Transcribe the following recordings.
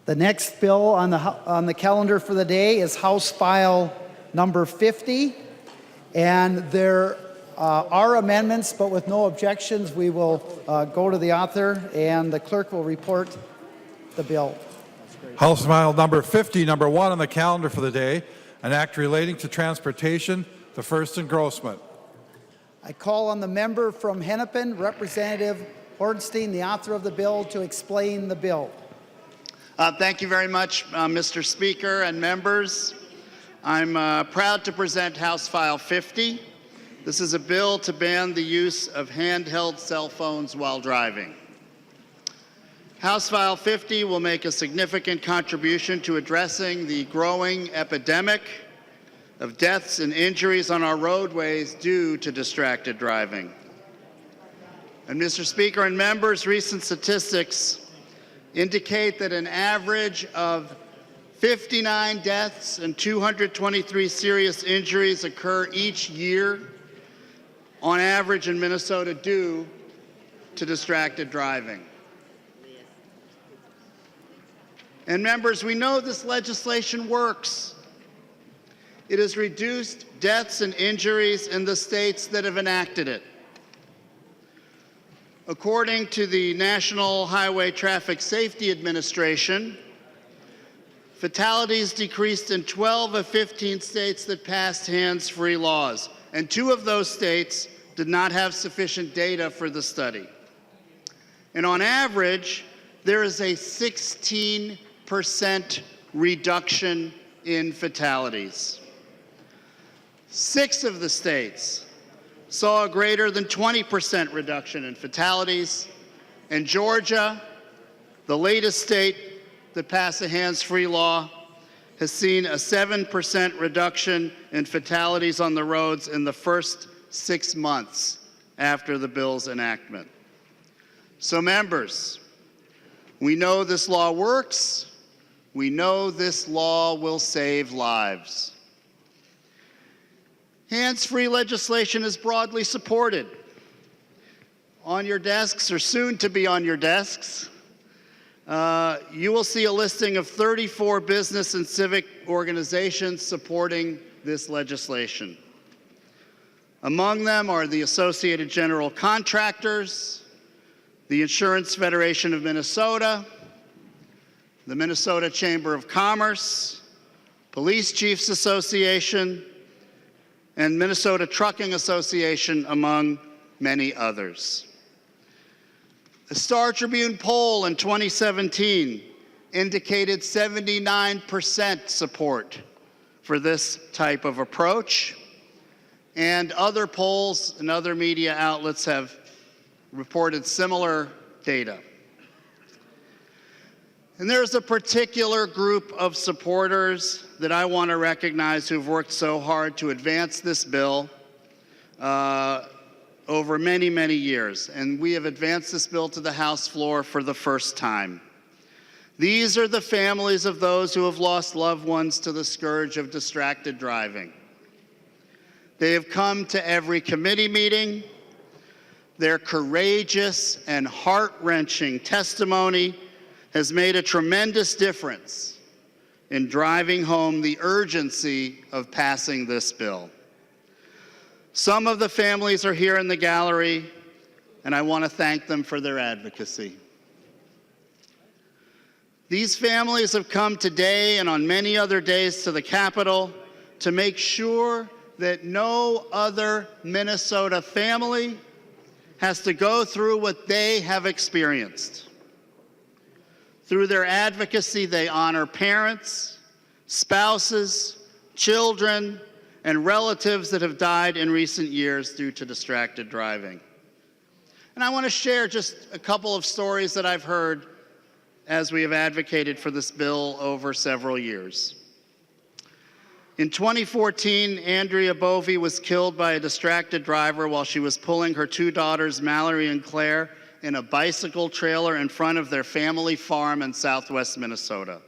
The next bill on the calendar for the day is House File number 50, and there are amendments, but with no objections, we will go to the author, and the clerk will report the bill. House File number 50, number 1 on the calendar for the day, an act relating to transportation, the first engrossment. I call on the member from Hennepin, Representative Hornstein, the author of the bill, to explain the bill. Thank you very much, Mr. Speaker and members. I'm proud to present House File 50. This is a bill to ban the use of handheld cell phones while driving. House File 50 will make a significant contribution to addressing the growing epidemic of deaths and injuries on our roadways due to distracted driving. And Mr. Speaker and members, recent statistics indicate that an average of 59 deaths and 223 serious injuries occur each year on average in Minnesota due to distracted driving. And members, we know this legislation works. It has reduced deaths and injuries in the states that have enacted it. According to the National Highway Traffic Safety Administration, fatalities decreased in 12 of 15 states that passed hands-free laws, and 2 of those states did not have sufficient data for the study. And on average, there is a 16% reduction in fatalities. 6 of the states saw a greater than 20% reduction in fatalities, and Georgia, the latest state that passed a hands-free law, has seen a 7% reduction in fatalities on the roads in the first 6 months after the bill's enactment. So members, we know this law works. We know this law will save lives. Hands-free legislation is broadly supported. On your desks, or soon to be on your desks, you will see a listing of 34 business and civic organizations supporting this legislation. Among them are the Associated General Contractors, the Insurance Federation of Minnesota, the Minnesota Chamber of Commerce, Police Chiefs Association, and Minnesota Trucking Association, among many others. The Star Tribune poll in 2017 indicated 79% support for this type of approach, and other polls and other media outlets have reported similar data. And there's a particular group of supporters that I want to recognize who've worked so hard to advance this bill over many, many years. And we have advanced this bill to the House floor for the first time. These are the families of those who have lost loved ones to the scourge of distracted driving. They have come to every committee meeting. Their courageous and heart-wrenching testimony has made a tremendous difference in driving home the urgency of passing this bill. Some of the families are here in the gallery, and I want to thank them for their advocacy. These families have come today and on many other days to the Capitol to make sure that no other Minnesota family has to go through what they have experienced. Through their advocacy, they honor parents, spouses, children, and relatives that have died in recent years due to distracted driving. And I want to share just a couple of stories that I've heard as we have advocated for this bill over several years. In 2014, Andrea Bovey was killed by a distracted driver while she was pulling her 2 daughters, Mallory and Claire, in a bicycle trailer in front of their family farm in southwest Minnesota.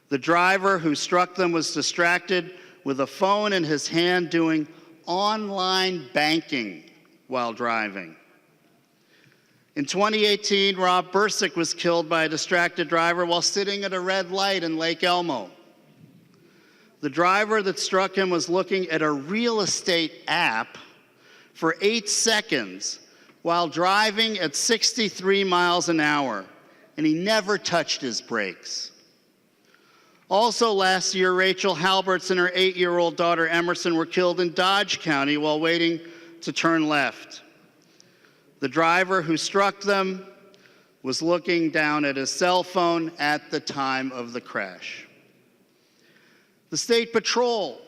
The driver who struck them was distracted with a phone in his hand doing online banking while driving. In 2018, Rob Bursick was killed by a distracted driver while sitting at a red light in Lake Elmo. The driver that struck him was looking at a real estate app for 8 seconds while driving at 63 miles an hour, and he never touched his brakes. Also last year, Rachel Halberts and her 8-year-old daughter Emerson were killed in Dodge County while waiting to turn left. The driver who struck them was looking down at his cell phone at the time of the crash. The State Patrol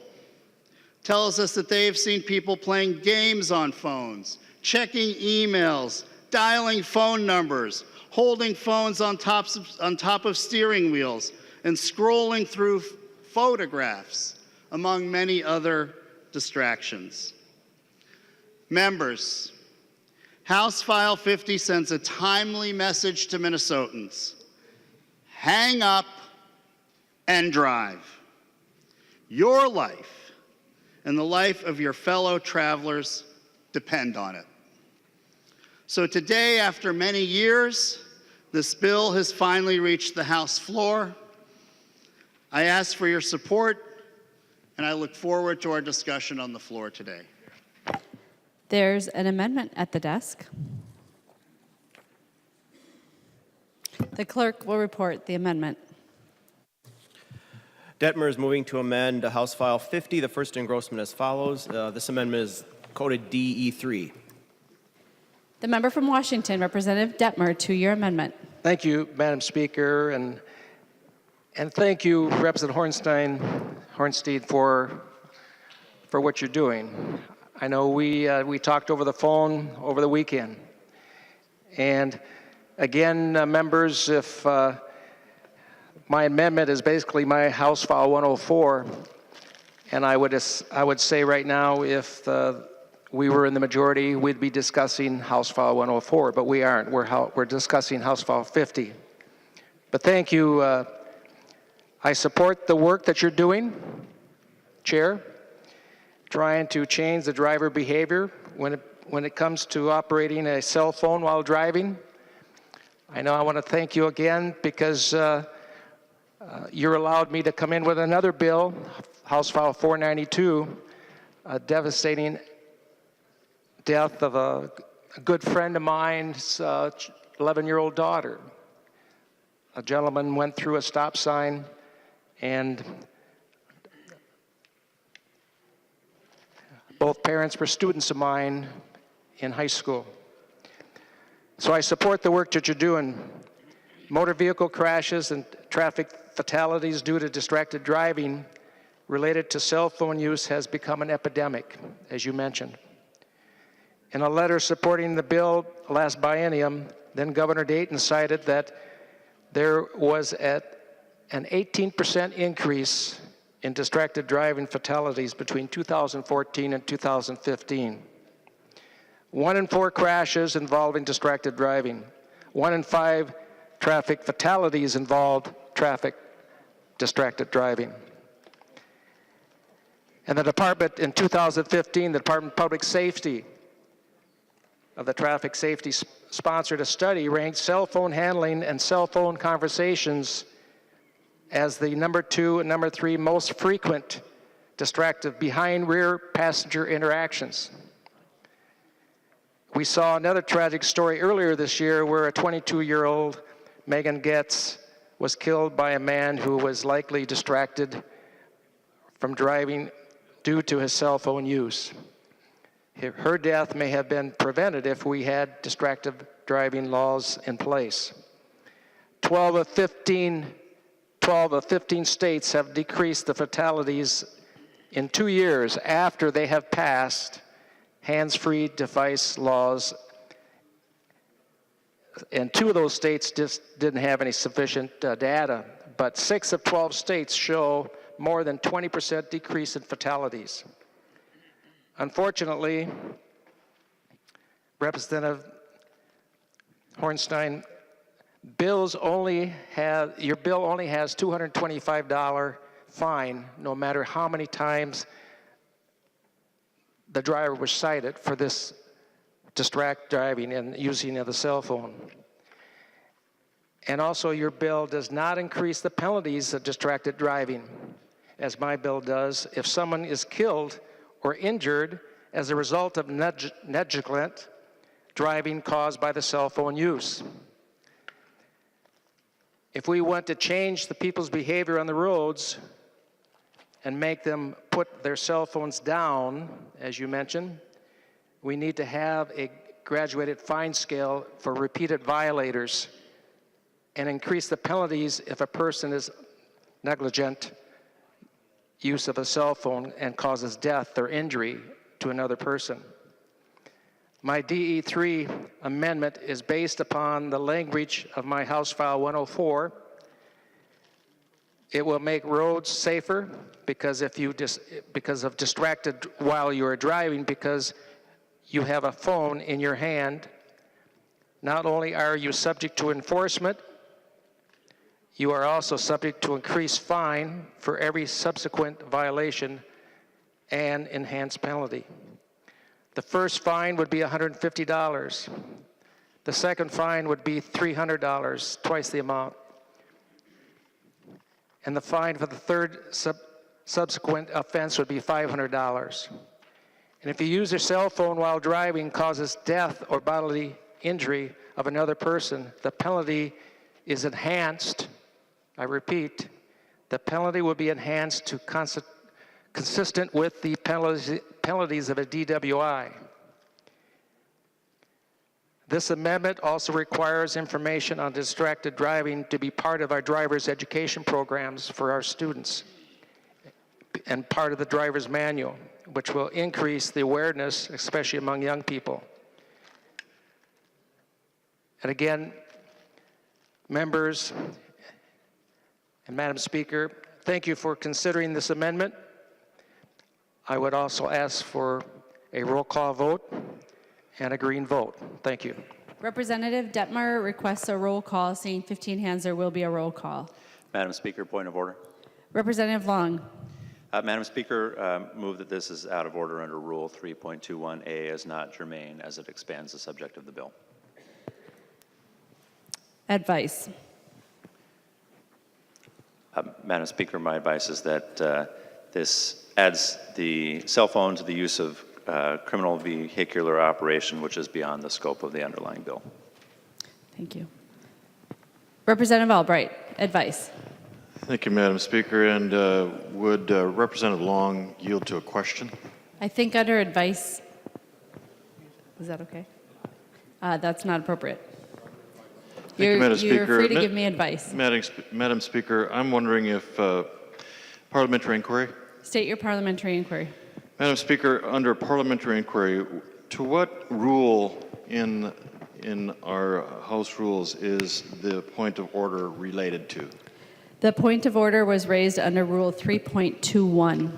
tells us that they've seen people playing games on phones, checking emails, dialing phone numbers, holding phones on top of steering wheels, and scrolling through photographs, among many other distractions. Members, House File 50 sends a timely message to Minnesotans. Hang up and drive. Your life and the life of your fellow travelers depend on it. So today, after many years, this bill has finally reached the House floor. I ask for your support, and I look forward to our discussion on the floor today. There's an amendment at the desk. The clerk will report the amendment. Detmer is moving to amend House File 50, the first engrossment as follows. This amendment is coded DE3. The member from Washington, Representative Detmer, to your amendment. Thank you, Madam Speaker, and thank you, Representative Hornstein, for what you're doing. I know we talked over the phone over the weekend, and again, members, if my amendment is basically my House File 104, and I would say right now, if we were in the majority, we'd be discussing House File 104, but we aren't. We're discussing House File 50. But thank you. I support the work that you're doing, Chair, trying to change the driver behavior when it comes to operating a cell phone while driving. I know I want to thank you again because you allowed me to come in with another bill, House File 492, a devastating death of a good friend of mine's 11-year-old daughter. A gentleman went through a stop sign and both parents were students of mine in high school. So I support the work that you're doing. Motor vehicle crashes and traffic fatalities due to distracted driving related to cell phone use has become an epidemic, as you mentioned. In a letter supporting the bill last biennium, then Governor Dayton cited that there was an 18% increase in distracted driving fatalities between 2014 and 2015. 1 in 4 crashes involving distracted driving. 1 in 5 traffic fatalities involved distracted driving. And the department in 2015, the Department of Public Safety of the Traffic Safety sponsored a study ranked cell phone handling and cell phone conversations as the number 2 and number 3 most frequent distracted behind rear passenger interactions. We saw another tragic story earlier this year where a 22-year-old Megan Getz was killed by a man who was likely distracted from driving due to his cell phone use. Her death may have been prevented if we had distracted driving laws in place. 12 of 15 states have decreased the fatalities in 2 years after they have passed hands-free device laws, and 2 of those states just didn't have any sufficient data, but 6 of 12 states show more than 20% decrease in fatalities. Unfortunately, Representative Hornstein, your bill only has $225 fine no matter how many times the driver was cited for this distract driving and using of the cell phone. And also, your bill does not increase the penalties of distracted driving, as my bill does, if someone is killed or injured as a result of negligent driving caused by the cell phone use. If we want to change the people's behavior on the roads and make them put their cell phones down, as you mentioned, we need to have a graduated fine scale for repeated violators and increase the penalties if a person is negligent use of a cell phone and causes death or injury to another person. My DE3 amendment is based upon the language of my House File 104. It will make roads safer because because of distracted while you are driving, because you have a phone in your hand. Not only are you subject to enforcement, you are also subject to increased fine for every subsequent violation and enhanced penalty. The first fine would be $150. The second fine would be $300, twice the amount. And the fine for the third subsequent offense would be $500. And if you use your cell phone while driving causes death or bodily injury of another person, the penalty is enhanced. I repeat, the penalty will be enhanced to consistent with the penalties of a DWI. This amendment also requires information on distracted driving to be part of our driver's education programs for our students and part of the driver's manual, which will increase the awareness, especially among young people. And again, members and Madam Speaker, thank you for considering this amendment. I would also ask for a roll call vote and a green vote. Thank you. Representative Detmer requests a roll call. Seeing 15 hands, there will be a roll call. Madam Speaker, point of order. Representative Long. Madam Speaker, move that this is out of order under Rule 3.21A as not germane as it expands the subject of the bill. Advice. Madam Speaker, my advice is that this adds the cell phone to the use of criminal vehicular operation, which is beyond the scope of the underlying bill. Thank you. Representative Albright, advice. Thank you, Madam Speaker. And would Representative Long yield to a question? I think under advice, is that okay? That's not appropriate. Thank you, Madam You're Speaker. free to give me advice. Madam Speaker, I'm wondering if parliamentary inquiry. State your parliamentary inquiry. Madam Speaker, under parliamentary inquiry, to what rule in our House rules is the point of order related to? The point of order was raised under Rule 3.21.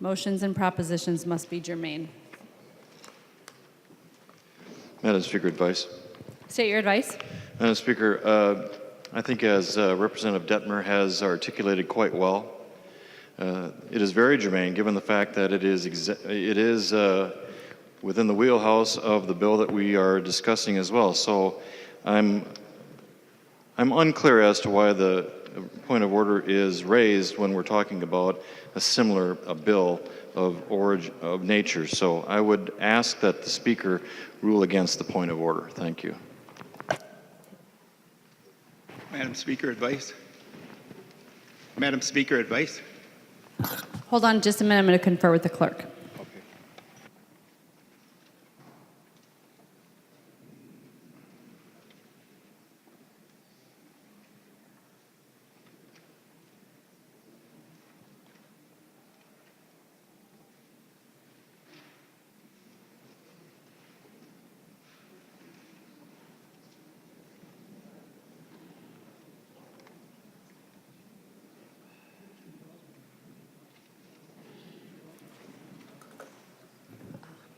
Motions and propositions must be germane. Madam Speaker, advice. State your advice. Madam Speaker, I think as Representative Detmer has articulated quite well, it is very germane given the fact that it is within the wheelhouse of the bill that we are discussing as well. So I'm unclear as to why the point of order is raised when we're talking about a similar bill of nature. So I would ask that the Speaker rule against the point of order. Thank you. Madam Speaker, advice. Madam Speaker, advice. Hold on just a minute. I'm going to confer with the clerk.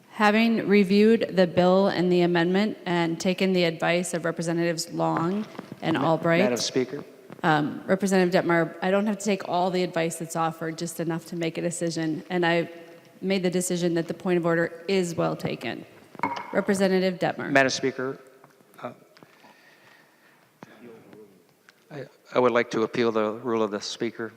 Having reviewed the bill and the amendment and taken the advice of Representatives Long and Albright. Madam Speaker. Representative Detmer, I don't have to take all the advice that's offered, just enough to make a decision. And I made the decision that the point of order is well taken. Representative Detmer. Madam Speaker, I would like to appeal the rule of the Speaker.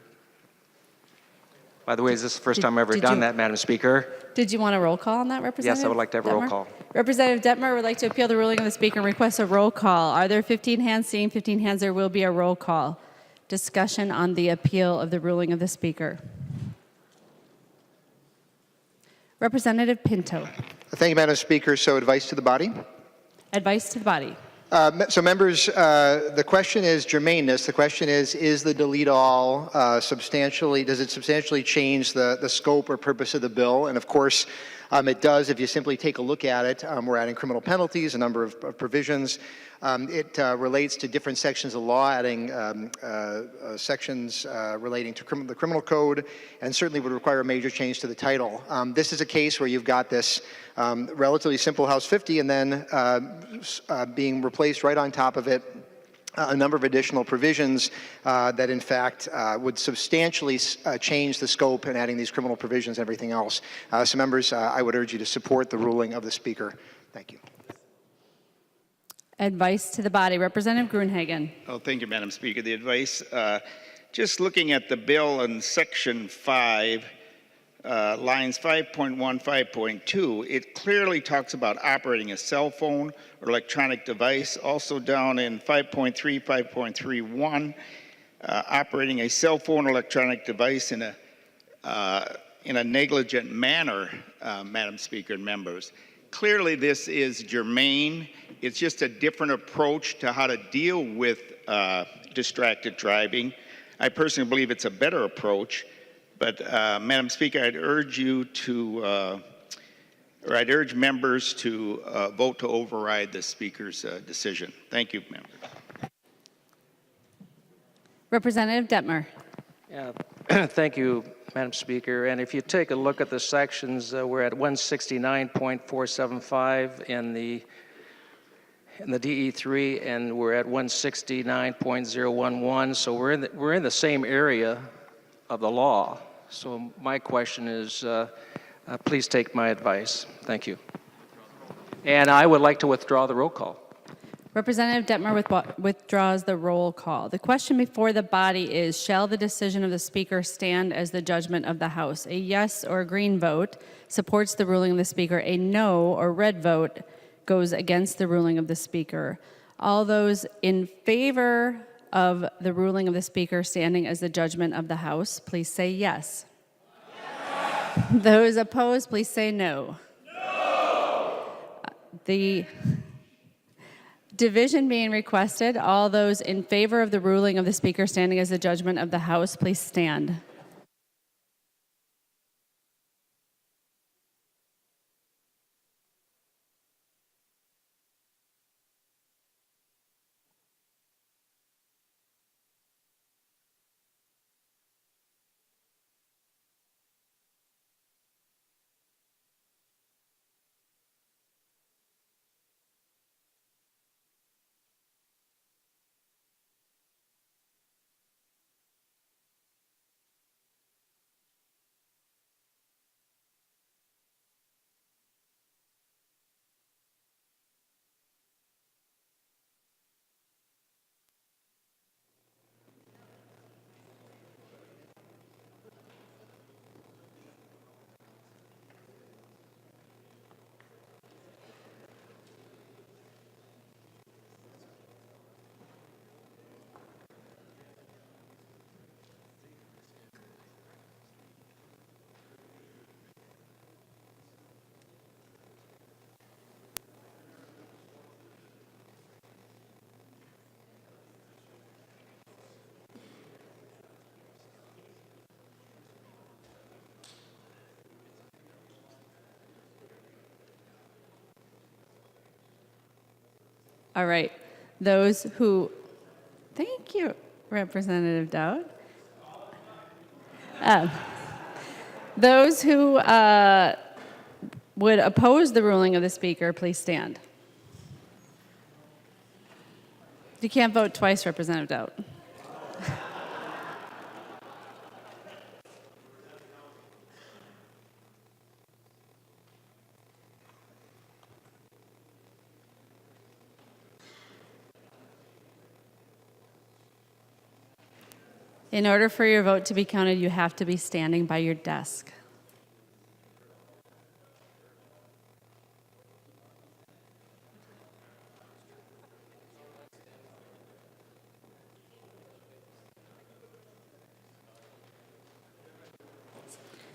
By the way, is this the first time I've ever did done you- that, Madam Speaker? Did you want a roll call on that, Representative? Yes, I would like to have a roll Detmer? call. Representative Detmer would like to appeal the ruling of the Speaker and request a roll call. Are there 15 hands? Seeing 15 hands, there will be a roll call. Discussion on the appeal of the ruling of the Speaker. Representative Pinto. Thank you, Madam Speaker. So advice to the body? Advice to the body. So members, the question is germaneness. The question is the delete all substantially, does it substantially change the scope or purpose of the bill? And of course, it does if you simply take a look at it. We're adding criminal penalties, a number of provisions. It relates to different sections of law, adding sections relating to the criminal code, and certainly would require a major change to the title. This is a case where you've got this relatively simple House 50 and then being replaced right on top of it a number of additional provisions that in fact would substantially change the scope and adding these criminal provisions and everything else. So members, I would urge you to support the ruling of the Speaker. Thank you. Advice to the body. Representative Gruenhagen. Oh, thank you, Madam Speaker. The advice, just looking at the bill in Section 5, lines 5.1, 5.2, it clearly talks about operating a cell phone or electronic device. Also down in 5.3, 5.31, operating a cell phone or electronic device in a negligent manner, Madam Speaker and members. Clearly, this is germane. It's just a different approach to how to deal with distracted driving. I personally believe it's a better approach. But Madam Speaker, I'd urge you to, or I'd urge members to vote to override the Speaker's decision. Thank you, members. Representative Detmer. Yeah, thank you, Madam Speaker. And if you take a look at the sections, we're at 169.475 in the DE3, and we're at 169.011. So we're in the same area of the law. So my question is, please take my advice. Thank you. And I would like to withdraw the roll call. Representative Detmer withdraws the roll call. The question before the body is, shall the decision of the Speaker stand as the judgment of the House? A yes or a green vote supports the ruling of the Speaker. A no or red vote goes against the ruling of the Speaker. All those in favor of the ruling of the Speaker standing as the judgment of the House, please say yes. Yes. Those opposed, please say no. No. The division being requested, all those in favor of the ruling of the Speaker standing as the judgment of the House, please stand. All right. Those who, thank you, Representative Dowd. Those who would oppose the ruling of the Speaker, please stand. You can't vote twice, Representative Dowd. In order for your vote to be counted, you have to be standing by your desk.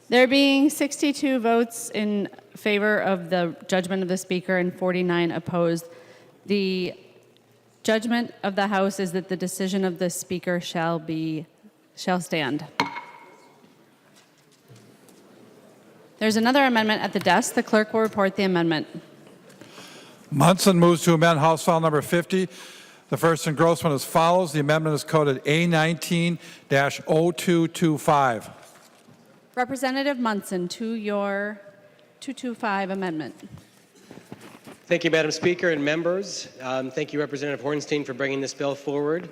There being 62 votes in favor of the judgment of the Speaker and 49 opposed, the judgment of the House is that the decision of the Speaker shall stand. There's another amendment at the desk. The clerk will report the amendment. Munson moves to amend House File Number 50, the first engrossment as follows. The amendment is coded A19-0225. Representative Munson, to your 225 amendment. Thank you, Madam Speaker and members. Thank you, Representative Hornstein, for bringing this bill forward.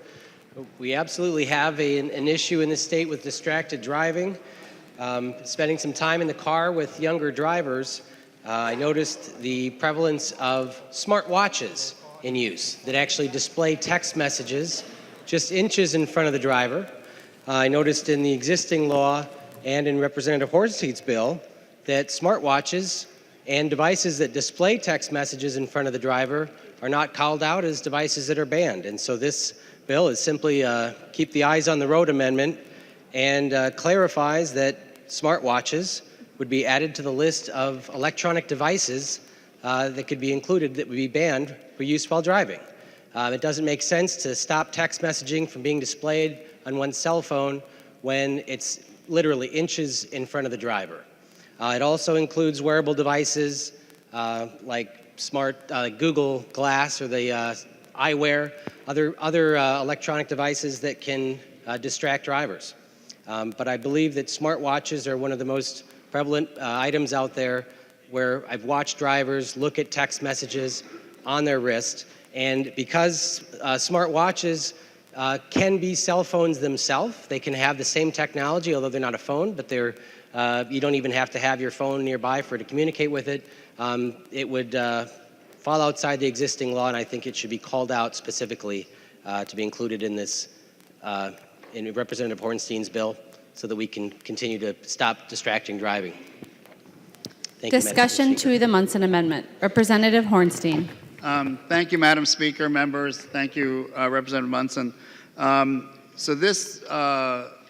We absolutely have an issue in the state with distracted driving. Spending some time in the car with younger drivers, I noticed the prevalence of smart watches in use that actually display text messages just inches in front of the driver. I noticed in the existing law and in Representative Hornstein's bill that smartwatches and devices that display text messages in front of the driver are not called out as devices that are banned. And so this bill is simply keep the eyes on the road amendment and clarifies that smartwatches would be added to the list of electronic devices that could be included that would be banned for use while driving. It doesn't make sense to stop text messaging from being displayed on one's cell phone when it's literally inches in front of the driver. It also includes wearable devices like smart Google Glass or the eyewear, other electronic devices that can distract drivers. But I believe that smartwatches are one of the most prevalent items out there where I've watched drivers look at text messages on their wrist. And because smartwatches can be cell phones themselves. They can have the same technology, although they're not a phone, but they're, you don't even have to have your phone nearby for it to communicate with it. It would fall outside the existing law, and I think it should be called out specifically to be included in this, in Representative Hornstein's bill, so that we can continue to stop distracting driving. Thank you, Discussion to the Munson Amendment. Representative Hornstein. Thank you, Madam Speaker, members. Thank you, Representative Munson. So this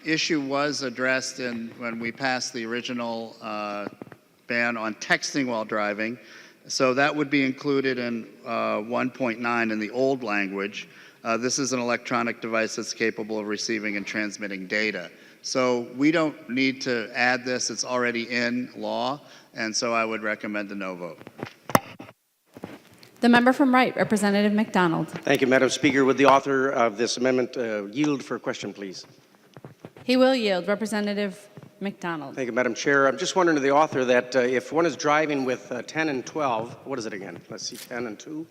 issue was addressed when we passed the original ban on texting while driving. So that would be included in 1.9 in the old language. This is an electronic device that's capable of receiving and transmitting data. So we don't need to add this. It's already in law, and so I would recommend a no vote. The member from Wright, Representative McDonald. Thank you, Madam Speaker. Would the author of this amendment yield for a question, please? He will yield. Representative McDonald. Thank you, Madam Chair. I'm just wondering to the author that if one is driving with 10 and 12, what is it again? Let's see, 10 and 2?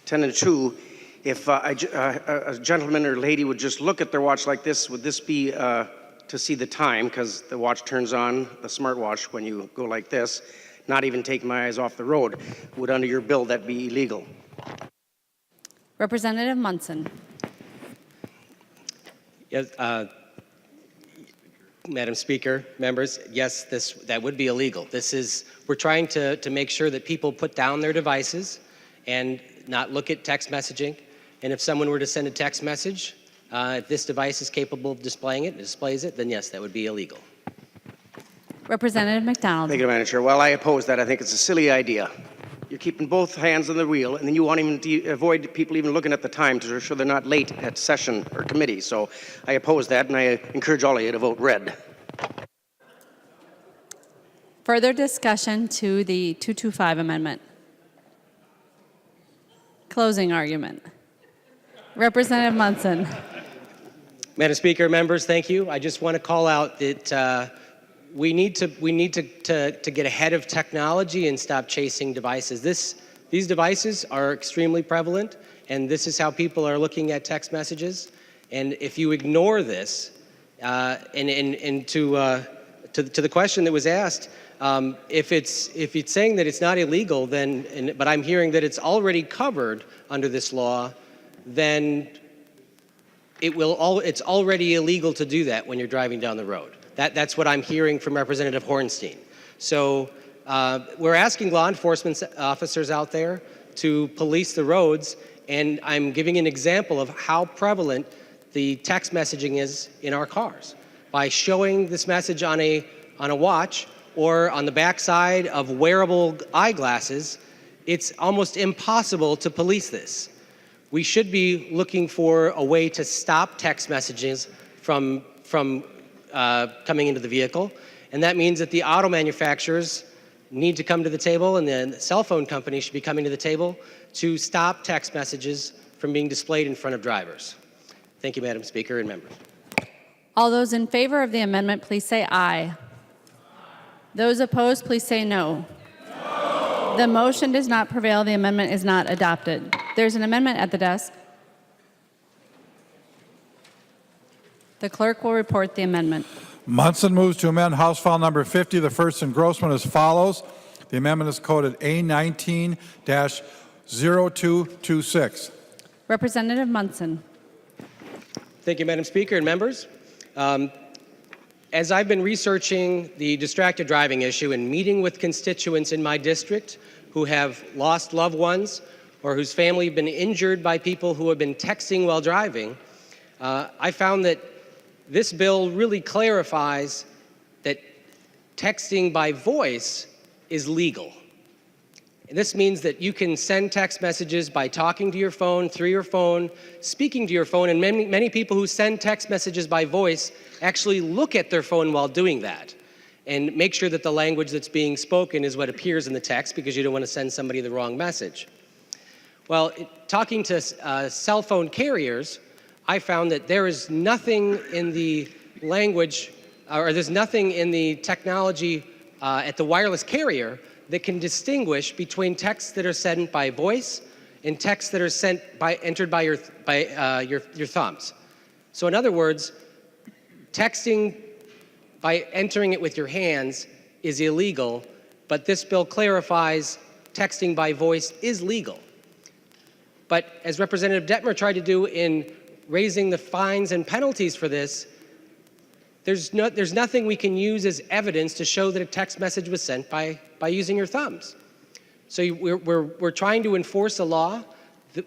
10 and 2, if a gentleman or lady would just look at their watch like this, would this be to see the time, because the watch turns on, the smartwatch, when you go like this, not even taking my eyes off the road? Would, under your bill, that be illegal? Representative Munson. Yes, Madam Speaker, members, yes, that would be illegal. We're trying to make sure that people put down their devices and not look at text messaging. And if someone were to send a text message, if this device is capable of displaying it, displays it, then yes, that would be illegal. Representative McDonald. Thank you, Madam Chair. Well, I oppose that. I think it's a silly idea. You're keeping both hands on the wheel, and then you want even to avoid people even looking at the time to ensure they're not late at session or committee. So I oppose that, and I encourage all of you to vote red. Further discussion to the 225 amendment. Closing argument. Representative Munson. Madam Speaker, members, thank you. I just want to call out that we need to get ahead of technology and stop chasing devices. These devices are extremely prevalent, and this is how people are looking at text messages. And if you ignore this, and to the question that was asked, if it's saying that it's not illegal, then but I'm hearing that it's already covered under this law, then it's already illegal to do that when you're driving down the road. That's what I'm hearing from Representative Hornstein. So we're asking law enforcement officers out there to police the roads, and I'm giving an example of how prevalent the text messaging is in our cars by showing this message on a watch or on the backside of wearable eyeglasses. It's almost impossible to police this. We should be looking for a way to stop text messages from coming into the vehicle, and that means that the auto manufacturers need to come to the table, and the cell phone companies should be coming to the table to stop text messages from being displayed in front of drivers. Thank you, Madam Speaker and members. All those in favor of the amendment, please say aye. Those opposed, please say no. The motion does not prevail. The amendment is not adopted. There's an amendment at the desk. The clerk will report the amendment. Munson moves to amend House File Number 50, the first engrossment, as follows. The amendment is coded A19-0226. Representative Munson. Thank you, Madam Speaker and members. As I've been researching the distracted driving issue and meeting with constituents in my district who have lost loved ones or whose family have been injured by people who have been texting while driving, I found that this bill really clarifies that texting by voice is legal. And this means that you can send text messages by talking to your phone, through your phone, speaking to your phone, and many people who send text messages by voice actually look at their phone while doing that and make sure that the language that's being spoken is what appears in the text, because you don't want to send somebody the wrong message. Well, talking to cell phone carriers, I found that there is nothing in the language, or there's nothing in the technology at the wireless carrier that can distinguish between texts that are sent by voice and texts that are entered by your thumbs. So in other words, texting by entering it with your hands is illegal, but this bill clarifies texting by voice is legal. But as Representative Detmer tried to do in raising the fines and penalties for this, there's nothing we can use as evidence to show that a text message was sent by using your thumbs. So we're trying to enforce a law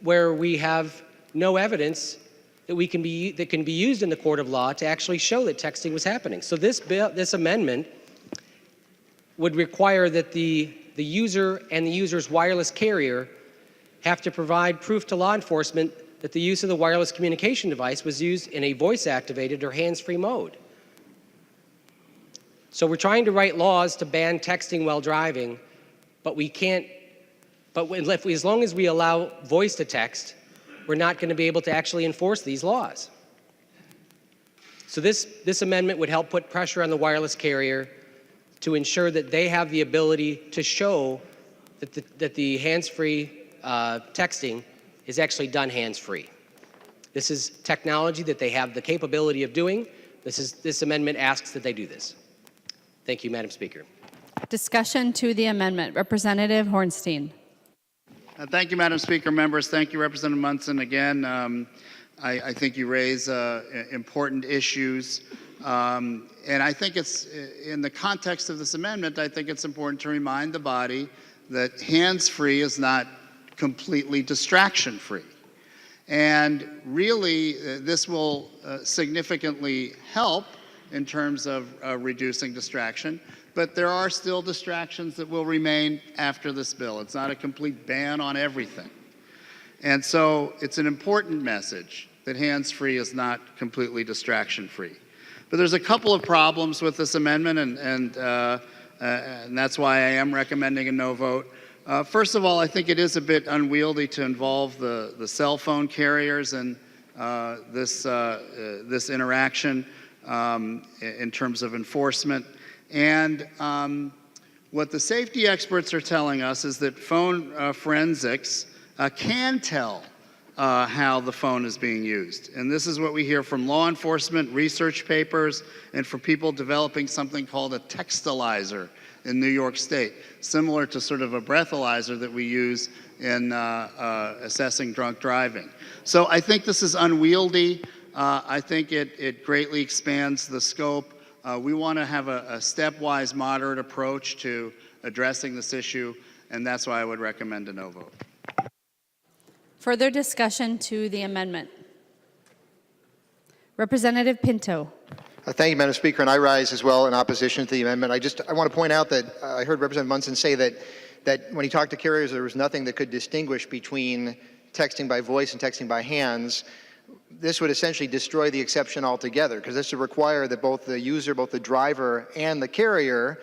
where we have no evidence that can be used in the court of law to actually show that texting was happening. So this amendment would require that the user and the user's wireless carrier have to provide proof to law enforcement that the use of the wireless communication device was used in a voice-activated or hands-free mode. So we're trying to write laws to ban texting while driving, but we can't, as long as we allow voice to text, we're not going to be able to actually enforce these laws. So this amendment would help put pressure on the wireless carrier to ensure that they have the ability to show that the hands-free texting is actually done hands-free. This is technology that they have the capability of doing. This amendment asks that they do this. Thank you, Madam Speaker. Discussion to the amendment. Representative Hornstein. Thank you, Madam Speaker. Members, thank you, Representative Munson. Again, I think you raise important issues. And I think it's, in the context of this amendment, I think it's important to remind the body that hands-free is not completely distraction-free. And really, this will significantly help in terms of reducing distraction, but there are still distractions that will remain after this bill. It's not a complete ban on everything. And so it's an important message that hands-free is not completely distraction-free. But there's a couple of problems with this amendment, and that's why I am recommending a no vote. First of all, I think it is a bit unwieldy to involve the cell phone carriers in this interaction in terms of enforcement. And what the safety experts are telling us is that phone forensics can tell how the phone is being used. And this is what we hear from law enforcement, research papers, and from people developing something called a textilizer in New York State, similar to sort of a breathalyzer that we use in assessing drunk driving. So I think this is unwieldy. I think it greatly expands the scope. We want to have a stepwise, moderate approach to addressing this issue, and that's why I would recommend a no vote. Further discussion to the amendment. Representative Pinto. Thank you, Madam Speaker, and I rise as well in opposition to the amendment. I want to point out that I heard Representative Munson say that when he talked to carriers, there was nothing that could distinguish between texting by voice and texting by hands. This would essentially destroy the exception altogether, because this would require that both the user, both the driver and the carrier,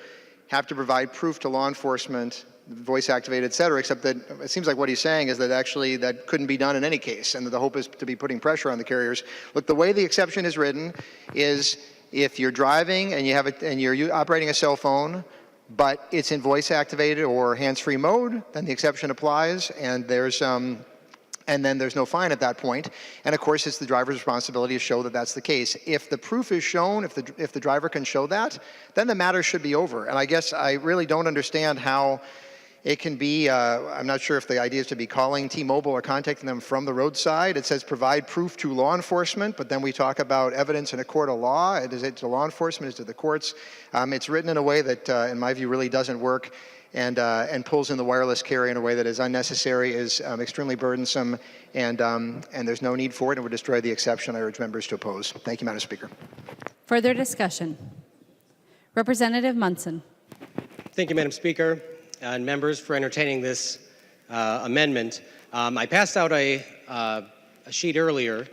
have to provide proof to law enforcement, voice activated, et cetera, except that it seems like what he's saying is that actually that couldn't be done in any case, and that the hope is to be putting pressure on the carriers. Look, the way the exception is written is if you're driving and you're operating a cell phone, but it's in voice activated or hands-free mode, then the exception applies, and then there's no fine at that point. And of course, it's the driver's responsibility to show that that's the case. If the proof is shown, if the driver can show that, then the matter should be over. And I guess I really don't understand how it can be, I'm not sure if the idea is to be calling T-Mobile or contacting them from the roadside. It says provide proof to law enforcement, but then we talk about evidence in a court of law. Is it to law enforcement? Is it to the courts? It's written in a way that, in my view, really doesn't work and pulls in the wireless carrier in a way that is unnecessary, is extremely burdensome, and there's no need for it, and would destroy the exception. I urge members to oppose. Thank you, Madam Speaker. Further discussion. Representative Munson. Thank you, Madam Speaker, and members for entertaining this amendment. I passed out a sheet earlier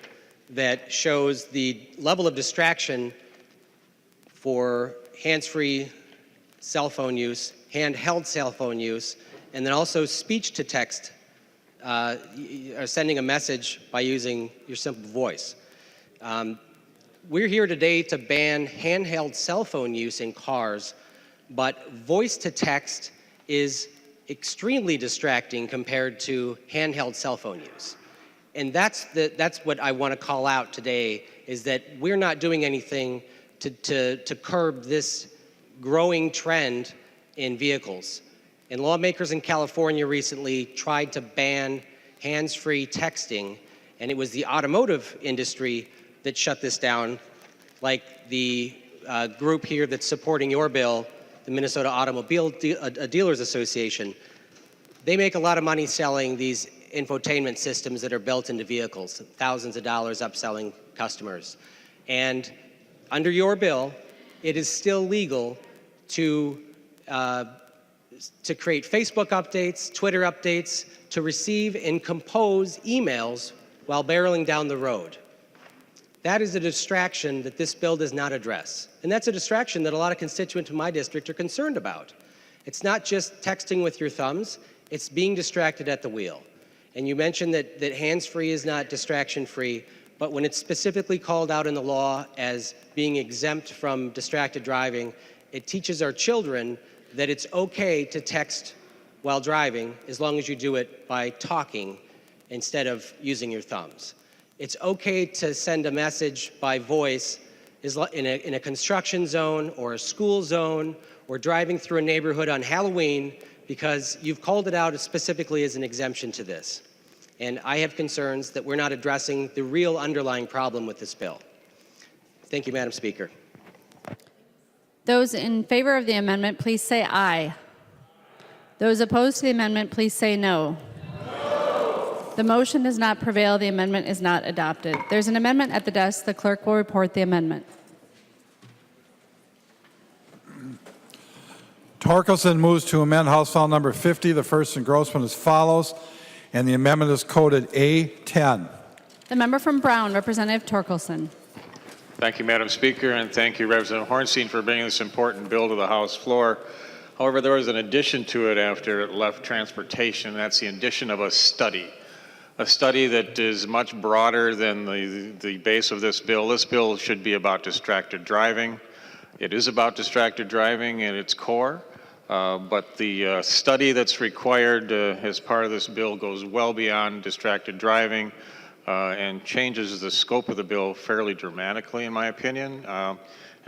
that shows the level of distraction for hands-free cell phone use, handheld cell phone use, and then also speech-to-text, sending a message by using your simple voice. We're here today to ban handheld cell phone use in cars, but voice-to-text is extremely distracting compared to handheld cell phone use. And that's what I want to call out today, is that we're not doing anything to curb this growing trend in vehicles. And lawmakers in California recently tried to ban hands-free texting, and it was the automotive industry that shut this down, like the group here that's supporting your bill, the Minnesota Automobile Dealers Association. They make a lot of money selling these infotainment systems that are built into vehicles, thousands of dollars upselling customers. And under your bill, it is still legal to create Facebook updates, Twitter updates, to receive and compose emails while barreling down the road. That is a distraction that this bill does not address. And that's a distraction that a lot of constituents in my district are concerned about. It's not just texting with your thumbs, it's being distracted at the wheel. And you mentioned that hands-free is not distraction-free, but when it's specifically called out in the law as being exempt from distracted driving, it teaches our children that it's okay to text while driving as long as you do it by talking instead of using your thumbs. It's okay to send a message by voice in a construction zone or a school zone or driving through a neighborhood on Halloween because you've called it out specifically as an exemption to this. And I have concerns that we're not addressing the real underlying problem with this bill. Thank you, Madam Speaker. Those in favor of the amendment, please say aye. Those opposed to the amendment, please say no. The motion does not prevail. The amendment is not adopted. There's an amendment at the desk. The clerk will report the amendment. Torkelson moves to amend House File Number 50, the first engrossment as follows, and the amendment is coded A10. The member from Brown, Representative Torkelson. Thank you, Madam Speaker, and thank you, Representative Hornstein, for bringing this important bill to the House floor. However, there was an addition to it after it left transportation, and that's the addition of a study that is much broader than the base of this bill. This bill should be about distracted driving. It is about distracted driving at its core, but the study that's required as part of this bill goes well beyond distracted driving and changes the scope of the bill fairly dramatically, in my opinion. And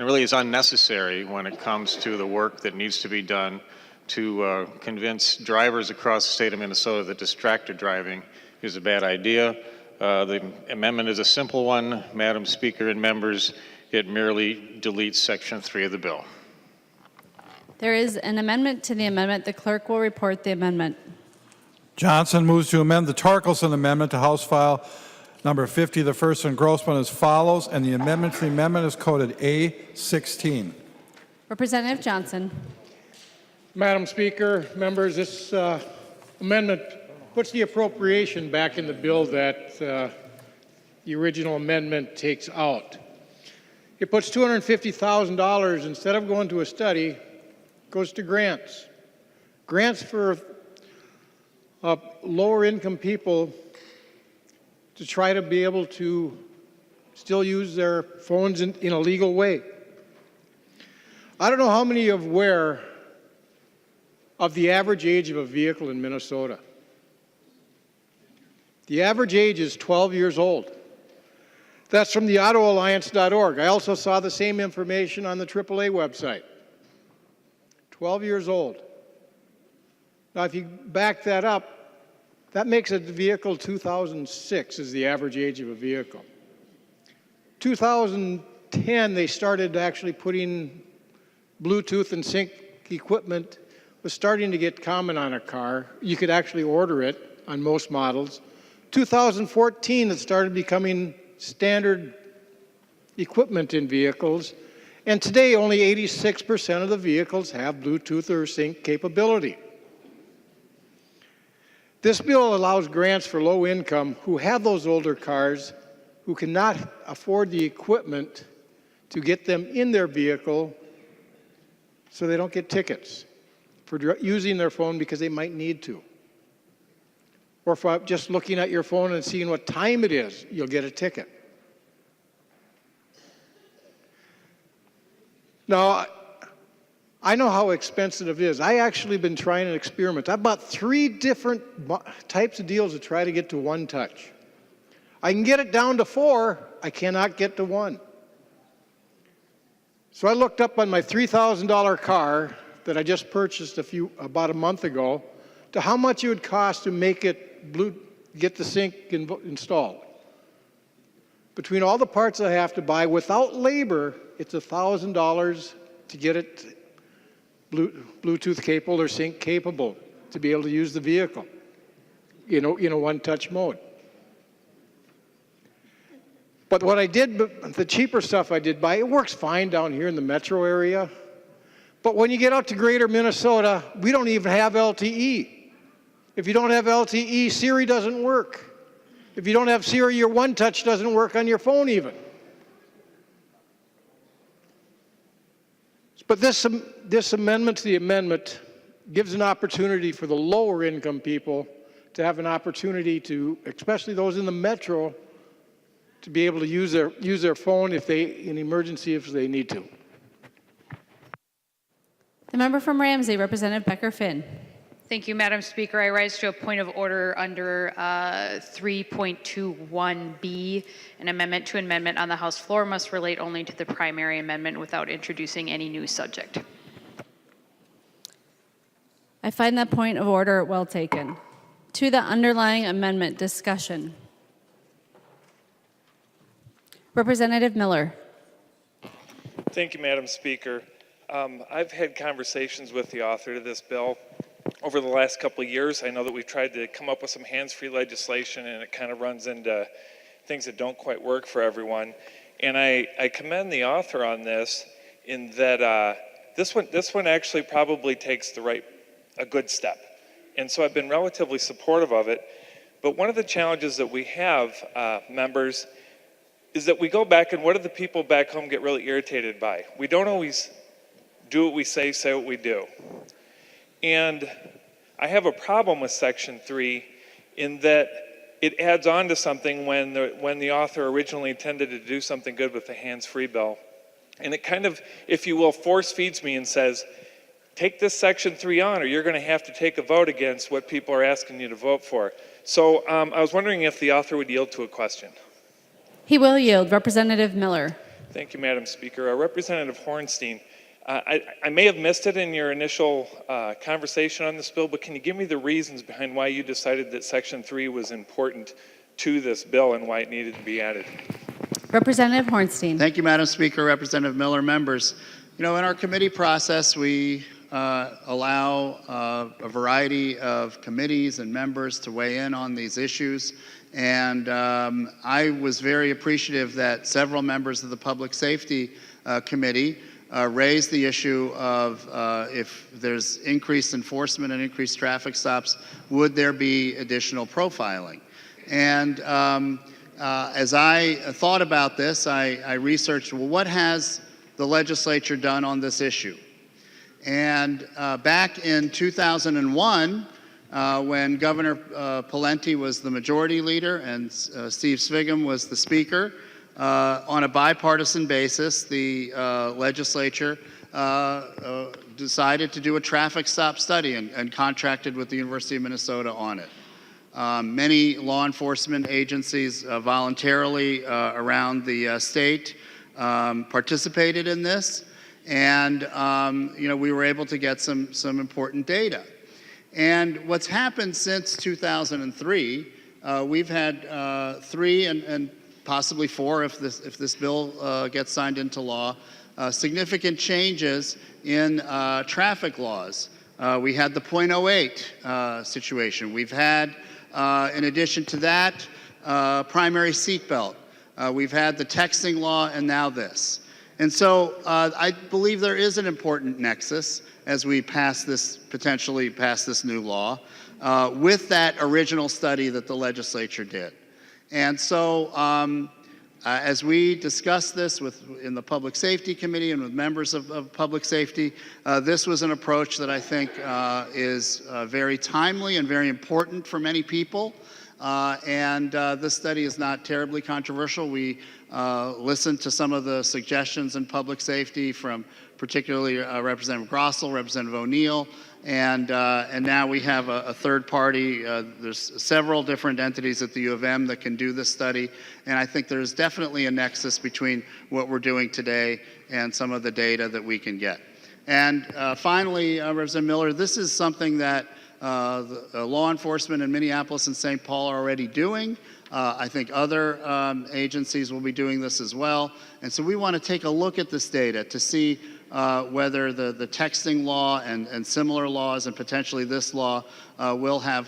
really is unnecessary when it comes to the work that needs to be done to convince drivers across the state of Minnesota that distracted driving is a bad idea. The amendment is a simple one, Madam Speaker and members. It merely deletes Section 3 of the bill. There is an amendment to the amendment. The clerk will report the amendment. Johnson moves to amend the Torkelson Amendment to House File number 50, the first engrossment as follows, and the amendment to the amendment is coded A16. Representative Johnson. Madam Speaker, members, this amendment puts the appropriation back in the bill that the original amendment takes out. It puts $250,000, instead of going to a study, goes to grants. Grants for lower income people to try to be able to still use their phones in a legal way. I don't know how many of you are aware of the average age of a vehicle in Minnesota. The average age is 12 years old. That's from the autoalliance.org. I also saw the same information on the AAA website. 12 years old. Now, if you back that up, that makes a vehicle 2006 is the average age of a vehicle. 2010, they started actually putting Bluetooth and sync equipment was starting to get common on a car. You could actually order it on most models. 2014, it started becoming standard equipment in vehicles. And today, only 86% of the vehicles have Bluetooth or sync capability. This bill allows grants for low income who have those older cars, who cannot afford the equipment to get them in their vehicle so they don't get tickets for using their phone because they might need to. Or for just looking at your phone and seeing what time it is, you'll get a ticket. Now, I know how expensive it is. I actually been trying an experiment. I bought 3 different types of deals to try to get to one touch. I can get it down to 4, I cannot get to 1. So I looked up on my $3,000 car that I just purchased about a month ago to how much it would cost to make it get the sync installed. Between all the parts I have to buy, without labor, it's $1,000 to get it Bluetooth capable or sync capable to be able to use the vehicle in a one-touch mode. But what I did, the cheaper stuff I did buy, it works fine down here in the metro area. But when you get out to greater Minnesota, we don't even have LTE. If you don't have LTE, Siri doesn't work. If you don't have Siri, your one-touch doesn't work on your phone even. But this amendment to the amendment gives an opportunity for the lower income people to have an opportunity to, especially those in the metro, to be able to use their phone in emergency if they need to. The member from Ramsey, Representative Becker-Finn. Thank you, Madam Speaker. I rise to a point of order under 3.21B. An amendment to amendment on the House floor must relate only to the primary amendment without introducing any new subject. I find that point of order well taken. To the underlying amendment, discussion. Representative Miller. Thank you, Madam Speaker. I've had conversations with the author of this bill over the last couple of years. I know that we've tried to come up with some hands-free legislation, and it kind of runs into things that don't quite work for everyone. And I commend the author on this in that this one actually probably takes a good step. And so I've been relatively supportive of it. But one of the challenges that we have, members, is that we go back and what do the people back home get really irritated by? We don't always do what we say what we do. And I have a problem with Section 3 in that it adds on to something when the author originally intended to do something good with the hands-free bill. And it kind of, if you will, force feeds me and says, take this Section 3 on or you're going to have to take a vote against what people are asking you to vote for. So I was wondering if the author would yield to a question. He will yield. Representative Miller. Thank you, Madam Speaker. Representative Hornstein, I may have missed it in your initial conversation on this bill, but can you give me the reasons behind why you decided that Section 3 was important to this bill and why it needed to be added. Representative Hornstein. Thank you, Madam Speaker, Representative Miller, members. You know, in our committee process, we allow a variety of committees and members to weigh in on these issues. And I was very appreciative that several members of the Public Safety Committee raised the issue of if there's increased enforcement and increased traffic stops, would there be additional profiling? And as I thought about this, I researched, well, what has the legislature done on this issue? And back in 2001, when Governor Pawlenty was the majority leader and Steve Sviggum was the speaker, on a bipartisan basis, the legislature decided to do a traffic stop study and contracted with the University of Minnesota on it. Many law enforcement agencies voluntarily around the state participated in this, and you know, we were able to get some important data. And what's happened since 2003, we've had 3 and possibly 4, if this bill gets signed into law, significant changes in traffic laws. We had the .08 situation. We've had, in addition to that, primary seatbelt. We've had the texting law, and now this. And so I believe there is an important nexus as we potentially pass this new law with that original study that the legislature did. And so as we discussed this in the Public Safety Committee and with members of Public Safety, this was an approach that I think is very timely and very important for many people. And this study is not terribly controversial. We listened to some of the suggestions in public safety from particularly Representative Grossell, Representative O'Neill, and now we have a third party. There's several different entities at the U of M that can do this study, and I think there's definitely a nexus between what we're doing today and some of the data that we can get. And finally, Representative Miller, this is something that law enforcement in Minneapolis and St. Paul are already doing. I think other agencies will be doing this as well. And so we want to take a look at this data to see whether the texting law and similar laws and potentially this law will have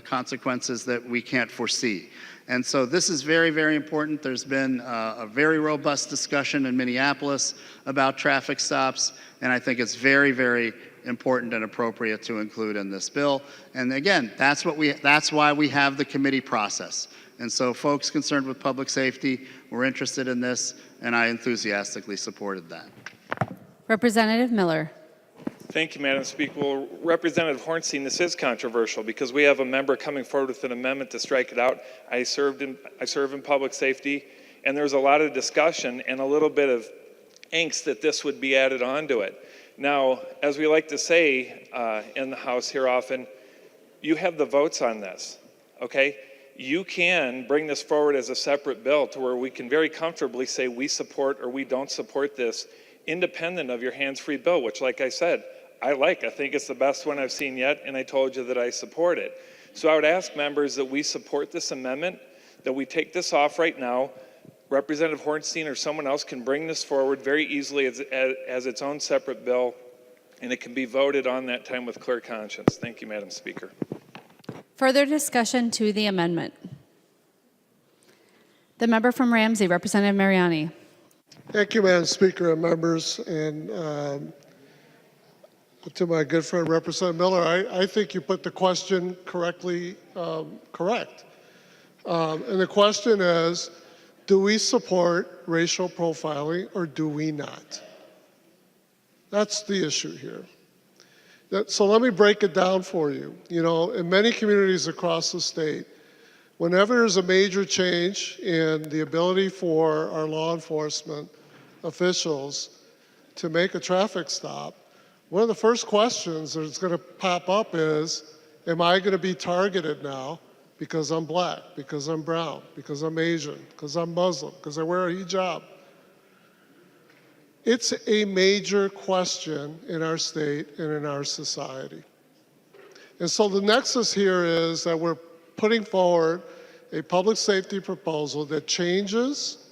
consequences that we can't foresee. And so this is very, very important. There's been a very robust discussion in Minneapolis about traffic stops, and I think it's very, very important and appropriate to include in this bill. And again, that's why we have the committee process. And so folks concerned with public safety were interested in this, and I enthusiastically supported that. Representative Miller. Thank you, Madam Speaker. Well, Representative Hornstein, this is controversial because we have a member coming forward with an amendment to strike it out. I serve in public safety, and there's a lot of discussion and a little bit of angst that this would be added onto it. Now, as we like to say in the House here often, you have the votes on this, okay? You can bring this forward as a separate bill to where we can very comfortably say we support or we don't support this independent of your hands-free bill, which, like I said, I think it's the best one I've seen yet, and I told you that I support it. So I would ask members that we support this amendment, that we take this off right now. Representative Hornstein or someone else can bring this forward very easily as its own separate bill, and it can be voted on that time with clear conscience. Thank you, Madam Speaker. Further discussion to the amendment. The member from Ramsey, Representative Mariani. Thank you, Madam Speaker and members. And to my good friend, Representative Miller, I think you put the question correctly correct. And the question is, do we support racial profiling or do we not? That's the issue here. So let me break it down for you. You know, in many communities across the state, whenever there's a major change in the ability for our law enforcement officials to make a traffic stop, one of the first questions that's going to pop up is, am I going to be targeted now because I'm black, because I'm brown, because I'm Asian, because I'm Muslim, because I wear a hijab? It's a major question in our state and in our society. And so the nexus here is that we're putting forward a public safety proposal that changes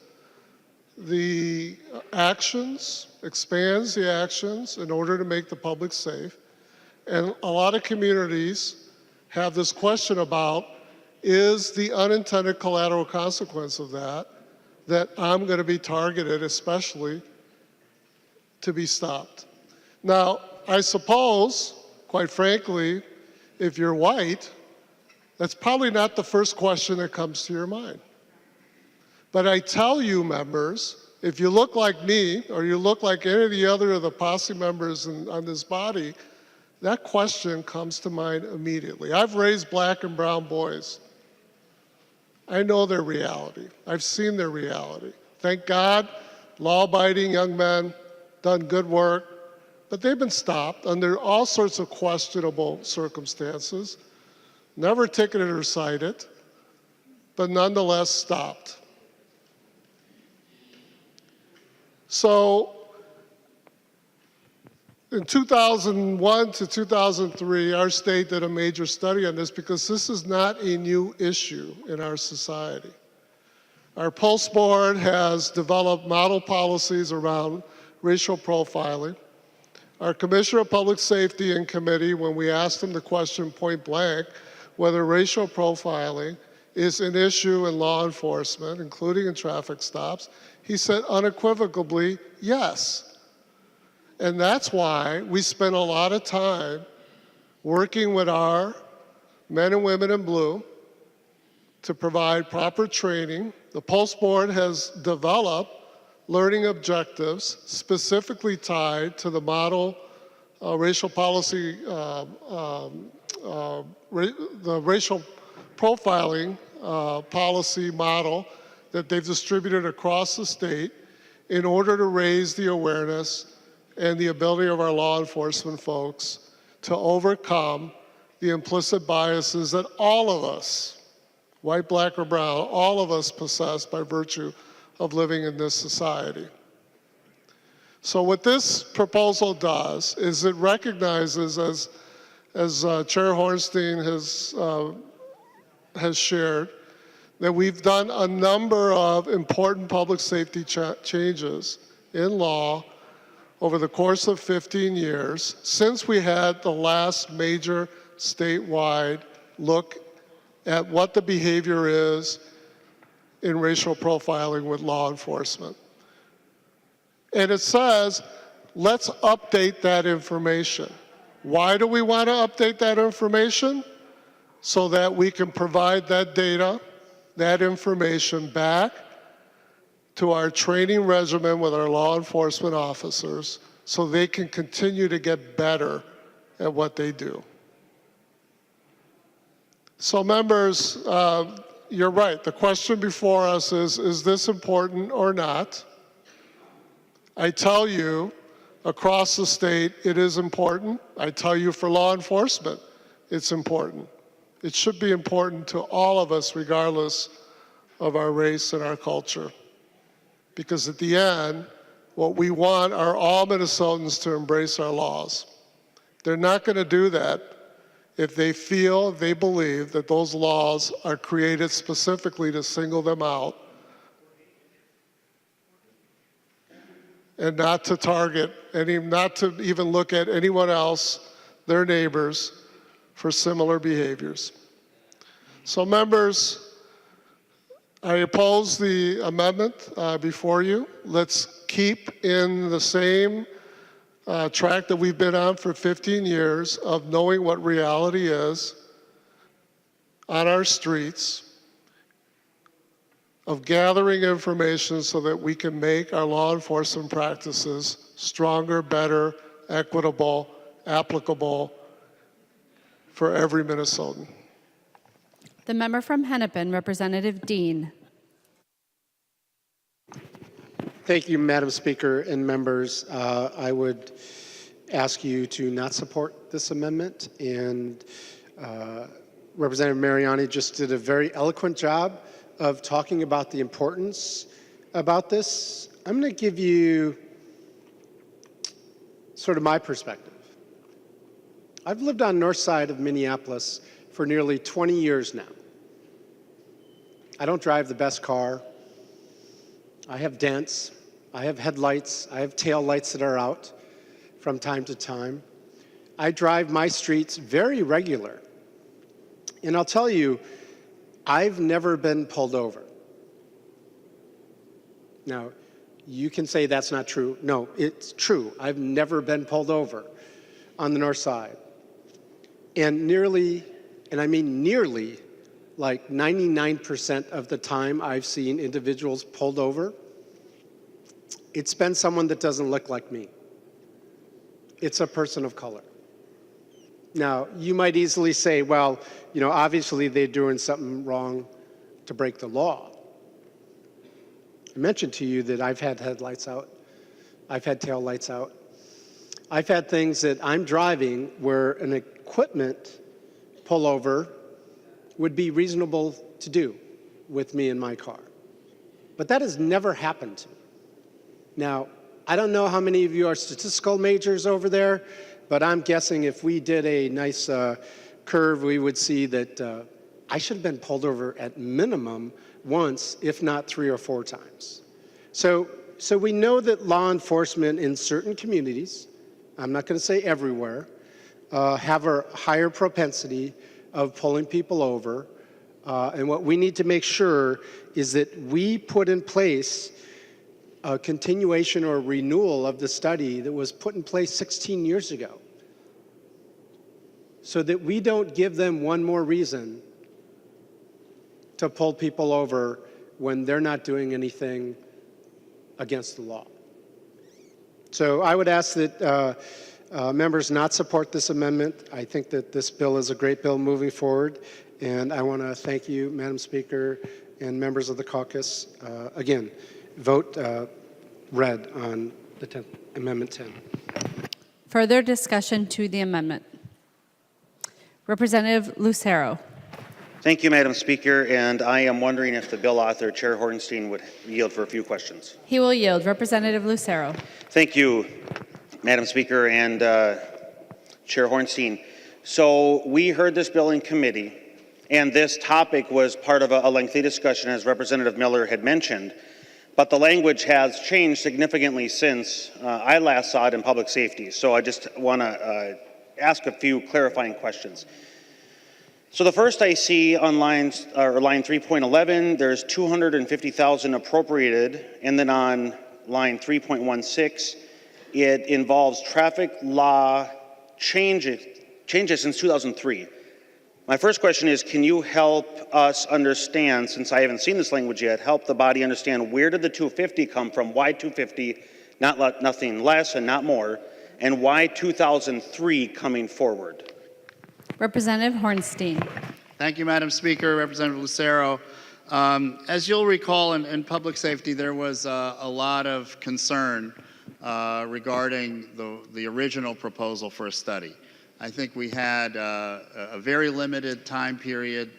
the actions, expands the actions in order to make the public safe. And a lot of communities have this question about, is the unintended collateral consequence of that I'm going to be targeted, especially, to be stopped. Now, I suppose, quite frankly, if you're white, that's probably not the first question that comes to your mind. But I tell you, members, if you look like me or you look like any of the other of the posse members on this body, that question comes to mind immediately. I've raised black and brown boys. I know their reality. I've seen their reality. Thank God, law-abiding young men, done good work, but they've been stopped under all sorts of questionable circumstances, never ticketed or cited, but nonetheless stopped. So in 2001 to 2003, our state did a major study on this because this is not a new issue in our society. Our Pulse Board has developed model policies around racial profiling. Our Commissioner of Public Safety and Committee, when we asked him the question point blank, whether racial profiling is an issue in law enforcement, including in traffic stops, he said unequivocally, yes. And that's why we spent a lot of time working with our men and women in blue to provide proper training. The Pulse Board has developed learning objectives specifically tied to the model racial policy, the racial profiling policy model that they've distributed across the state in order to raise the awareness and the ability of our law enforcement folks to overcome the implicit biases that all of us, white, black, or brown, all of us possess by virtue of living in this society. So what this proposal does is it recognizes, as Chair Hornstein has shared, that we've done a number of important public safety changes in law over the course of 15 years since we had the last major statewide look at what the behavior is in racial profiling with law enforcement. And it says, let's update that information. Why do we want to update that information? So that we can provide that data, that information back to our training regimen with our law enforcement officers so they can continue to get better at what they do. So members, you're right. The question before us is this important or not? I tell you, across the state, it is important. I tell you, for law enforcement, it's important. It should be important to all of us, regardless of our race and our culture. Because at the end, what we want are all Minnesotans to embrace our laws. They're not going to do that if they feel, they believe that those laws are created specifically to single them out and not to target, not to even look at anyone else, their neighbors, for similar behaviors. So members, I oppose the amendment before you. Let's keep in the same track that we've been on for 15 years of knowing what reality is on our streets, of gathering information so that we can make our law enforcement practices stronger, better, equitable, applicable for every Minnesotan. The member from Hennepin, Representative Dean. Thank you, Madam Speaker and members. I would ask you to not support this amendment. And Representative Mariani just did a very eloquent job of talking about the importance about this. I'm going to give you sort of my perspective. I've lived on the north side of Minneapolis for nearly 20 years now. I don't drive the best car. I have dents. I have headlights. I have tail lights that are out from time to time. I drive my streets very regular. And I'll tell you, I've never been pulled over. Now, you can say that's not true. No, it's true. I've never been pulled over on the north side. And nearly, and I mean nearly, like 99% of the time I've seen individuals pulled over, it's been someone that doesn't look like me. It's a person of color. Now, you might easily say, well, you know, obviously they're doing something wrong to break the law. I mentioned to you that I've had headlights out. I've had tail lights out. I've had things that I'm driving where an equipment pullover would be reasonable to do with me in my car. But that has never happened to me. Now, I don't know how many of you are statistical majors over there, but I'm guessing if we did a nice curve, we would see that I should have been pulled over at minimum once, if not 3 or 4 times. So we know that law enforcement in certain communities, I'm not going to say everywhere, have a higher propensity of pulling people over. And what we need to make sure is that we put in place a continuation or renewal of the study that was put in place 16 years ago, so that we don't give them one more reason to pull people over when they're not doing anything against the law. So I would ask that members not support this amendment. I think that this bill is a great bill moving forward, and I want to thank you, Madam Speaker, and members of the caucus. Again, vote red on the Amendment 10. Further discussion to the amendment. Representative Lucero. Thank you, Madam Speaker, and I am wondering if the bill author, Chair Hornstein, would yield for a few questions. He will yield. Representative Lucero. Thank you, Madam Speaker and Chair Hornstein. So we heard this bill in committee, and this topic was part of a lengthy discussion, as Representative Miller had mentioned, but the language has changed significantly since I last saw it in public safety. So I just want to ask a few clarifying questions. So the first I see on line 3.11, there's $250,000 appropriated, and then on line 3.16, it involves traffic law changes since 2003. My first question is, can you help us understand, since I haven't seen this language yet, help the body understand where did the 250 come from, why 250, nothing less and not more, and why 2003 coming forward? Representative Hornstein. Thank you, Madam Speaker. Representative Lucero. As you'll recall, in public safety, there was a lot of concern regarding the original proposal for a study. I think we had a very limited time period.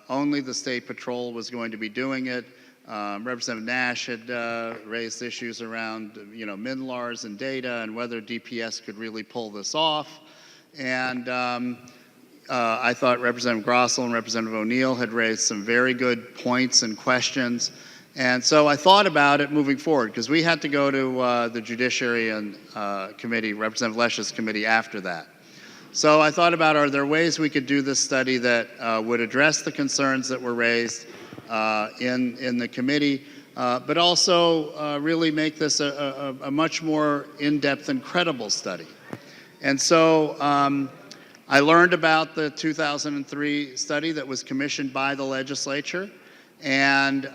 Only the State Patrol was going to be doing it. Representative Nash had raised issues around, MNLARs and data and whether DPS could really pull this off. And I thought Representative Grossell and Representative O'Neill had raised some very good points and questions. And so I thought about it moving forward, because we had to go to the Judiciary and Committee, Representative Lesch's committee after that. So I thought about, are there ways we could do this study that would address the concerns that were raised in the committee, but also really make this a much more in-depth and credible study. And so I learned about the 2003 study that was commissioned by the legislature, and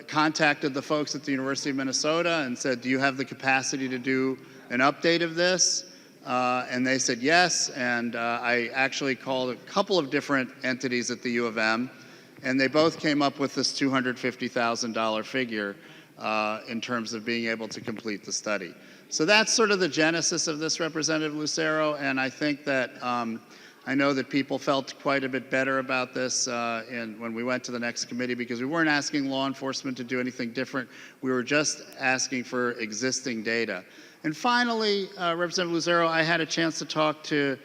contacted the folks at the University of Minnesota and said, do you have the capacity to do an update of this? And they said yes, and I actually called a couple of different entities at the U of M, and they both came up with this $250,000 figure in terms of being able to complete the study. So that's sort of the genesis of this, Representative Lucero, and I think that I know that people felt quite a bit better about this when we went to the next committee, because we weren't asking law enforcement to do anything different. We were just asking for existing data. And finally, Representative Lucero, I had a chance to talk to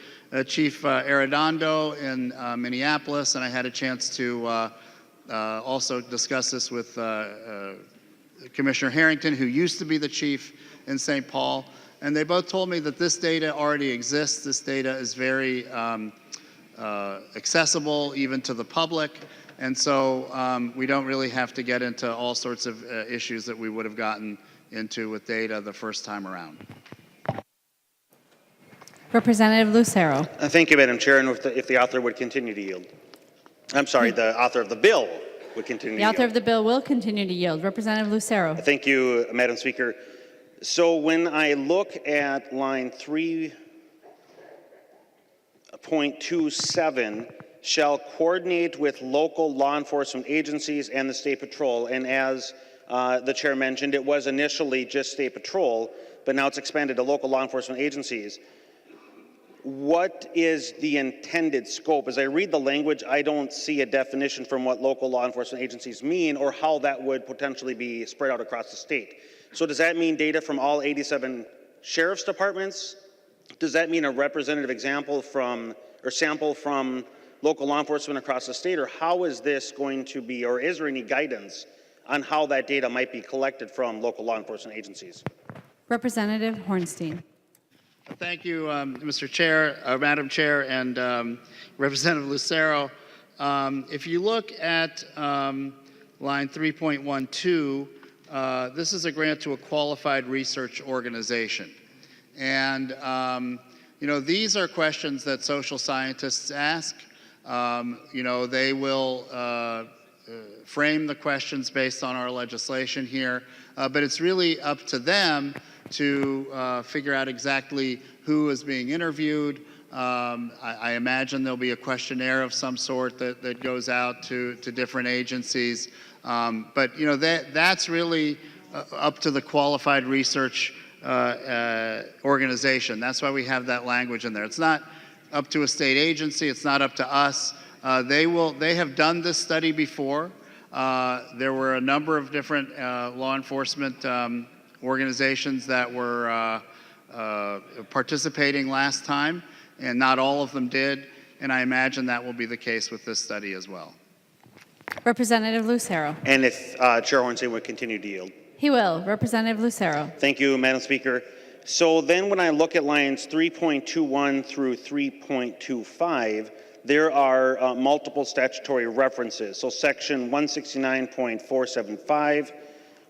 Chief Arredondo in Minneapolis, and I had a chance to also discuss this with Commissioner Harrington, who used to be the chief in St. Paul. And they both told me that this data already exists. This data is very accessible even to the public. And so we don't really have to get into all sorts of issues that we would have gotten into with data the first time around. Representative Lucero. Thank you, Madam Chair, and if the author would continue to yield. I'm sorry, the author of the bill would continue to yield. The author of the bill will continue to yield. Representative Lucero. Thank you, Madam Speaker. So when I look at line 3.27, shall coordinate with local law enforcement agencies and the State Patrol, and as the chair mentioned, it was initially just State Patrol, but now it's expanded to local law enforcement agencies. What is the intended scope? As I read the language, I don't see a definition from what local law enforcement agencies mean or how that would potentially be spread out across the state. So does that mean data from all 87 sheriff's departments? Does that mean a representative example from or sample from local law enforcement across the state? Or how is this going to be, or is there any guidance on how that data might be collected from local law enforcement agencies? Representative Hornstein. Thank you, Mr. Chair, Madam Chair, and Representative Lucero. If you look at line 3.12, this is a grant to a qualified research organization. And, you know, these are questions that social scientists ask. You know, they will frame the questions based on our legislation here, but it's really up to them to figure out exactly who is being interviewed. I imagine there'll be a questionnaire of some sort that goes out to different agencies. But you know, that's really up to the qualified research organization. That's why we have that language in there. It's not up to a state agency. It's not up to us. They have done this study before. There were a number of different law enforcement organizations that were participating last time, and not all of them did, and I imagine that will be the case with this study as well. Representative Lucero. And if Chair Hornstein would continue to yield. He will. Representative Lucero. Thank you, Madam Speaker. So then when I look at lines 3.21 through 3.25, there are multiple statutory references. So section 169.475,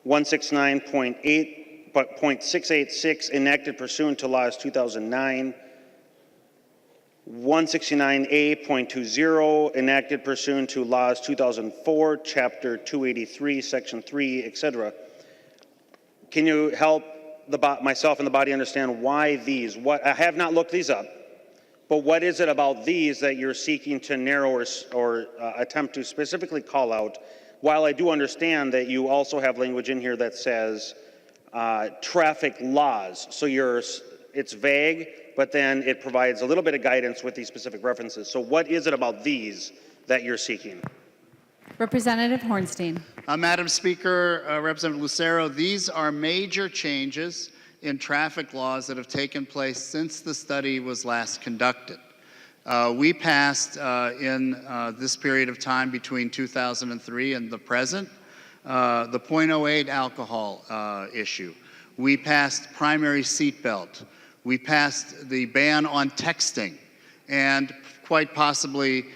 169.686 enacted pursuant to laws 2009, 169A.20 enacted pursuant to laws 2004, chapter 283, section 3, etc. Can you help myself and the body understand why these? I have not looked these up, but what is it about these that you're seeking to narrow or attempt to specifically call out? While I do understand that you also have language in here that says traffic laws, so it's vague, but then it provides a little bit of guidance with these specific references. So what is it about these that you're seeking? Representative Hornstein. Madam Speaker, Representative Lucero, these are major changes in traffic laws that have taken place since the study was last conducted. We passed in this period of time between 2003 and the present, the .08 alcohol issue. We passed primary seatbelt. We passed the ban on texting. And quite possibly,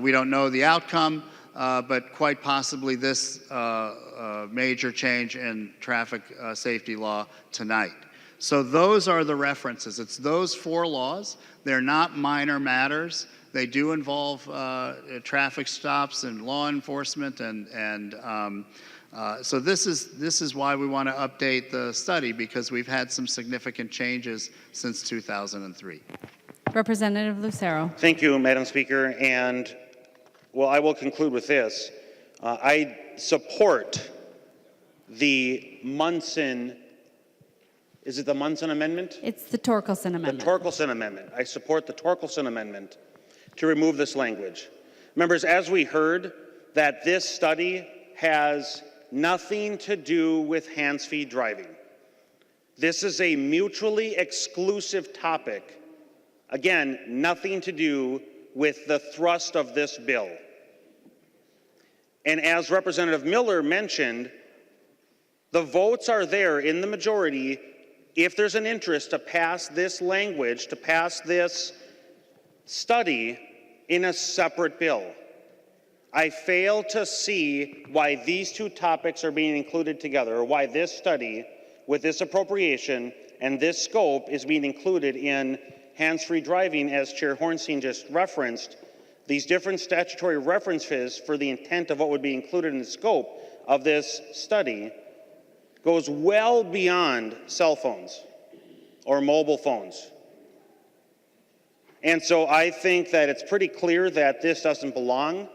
we don't know the outcome, but quite possibly this major change in traffic safety law tonight. So those are the references. It's those four laws. They're not minor matters. They do involve traffic stops and law enforcement, and so this is why we want to update the study, because we've had some significant changes since 2003. Representative Lucero. Thank you, Madam Speaker, and well, I will conclude with this. I support the Munson. Is it the Munson Amendment? It's the Torkelson Amendment. The Torkelson Amendment. I support the Torkelson Amendment to remove this language. Members, as we heard, that this study has nothing to do with hands-free driving. This is a mutually exclusive topic. Again, nothing to do with the thrust of this bill. And as Representative Miller mentioned, the votes are there in the majority if there's an interest to pass this language, to pass this study in a separate bill. I fail to see why these two topics are being included together, or why this study with this appropriation and this scope is being included in hands-free driving, as Chair Hornstein just referenced. These different statutory references for the intent of what would be included in the scope of this study goes well beyond cell phones or mobile phones. And so I think that it's pretty clear that this doesn't belong,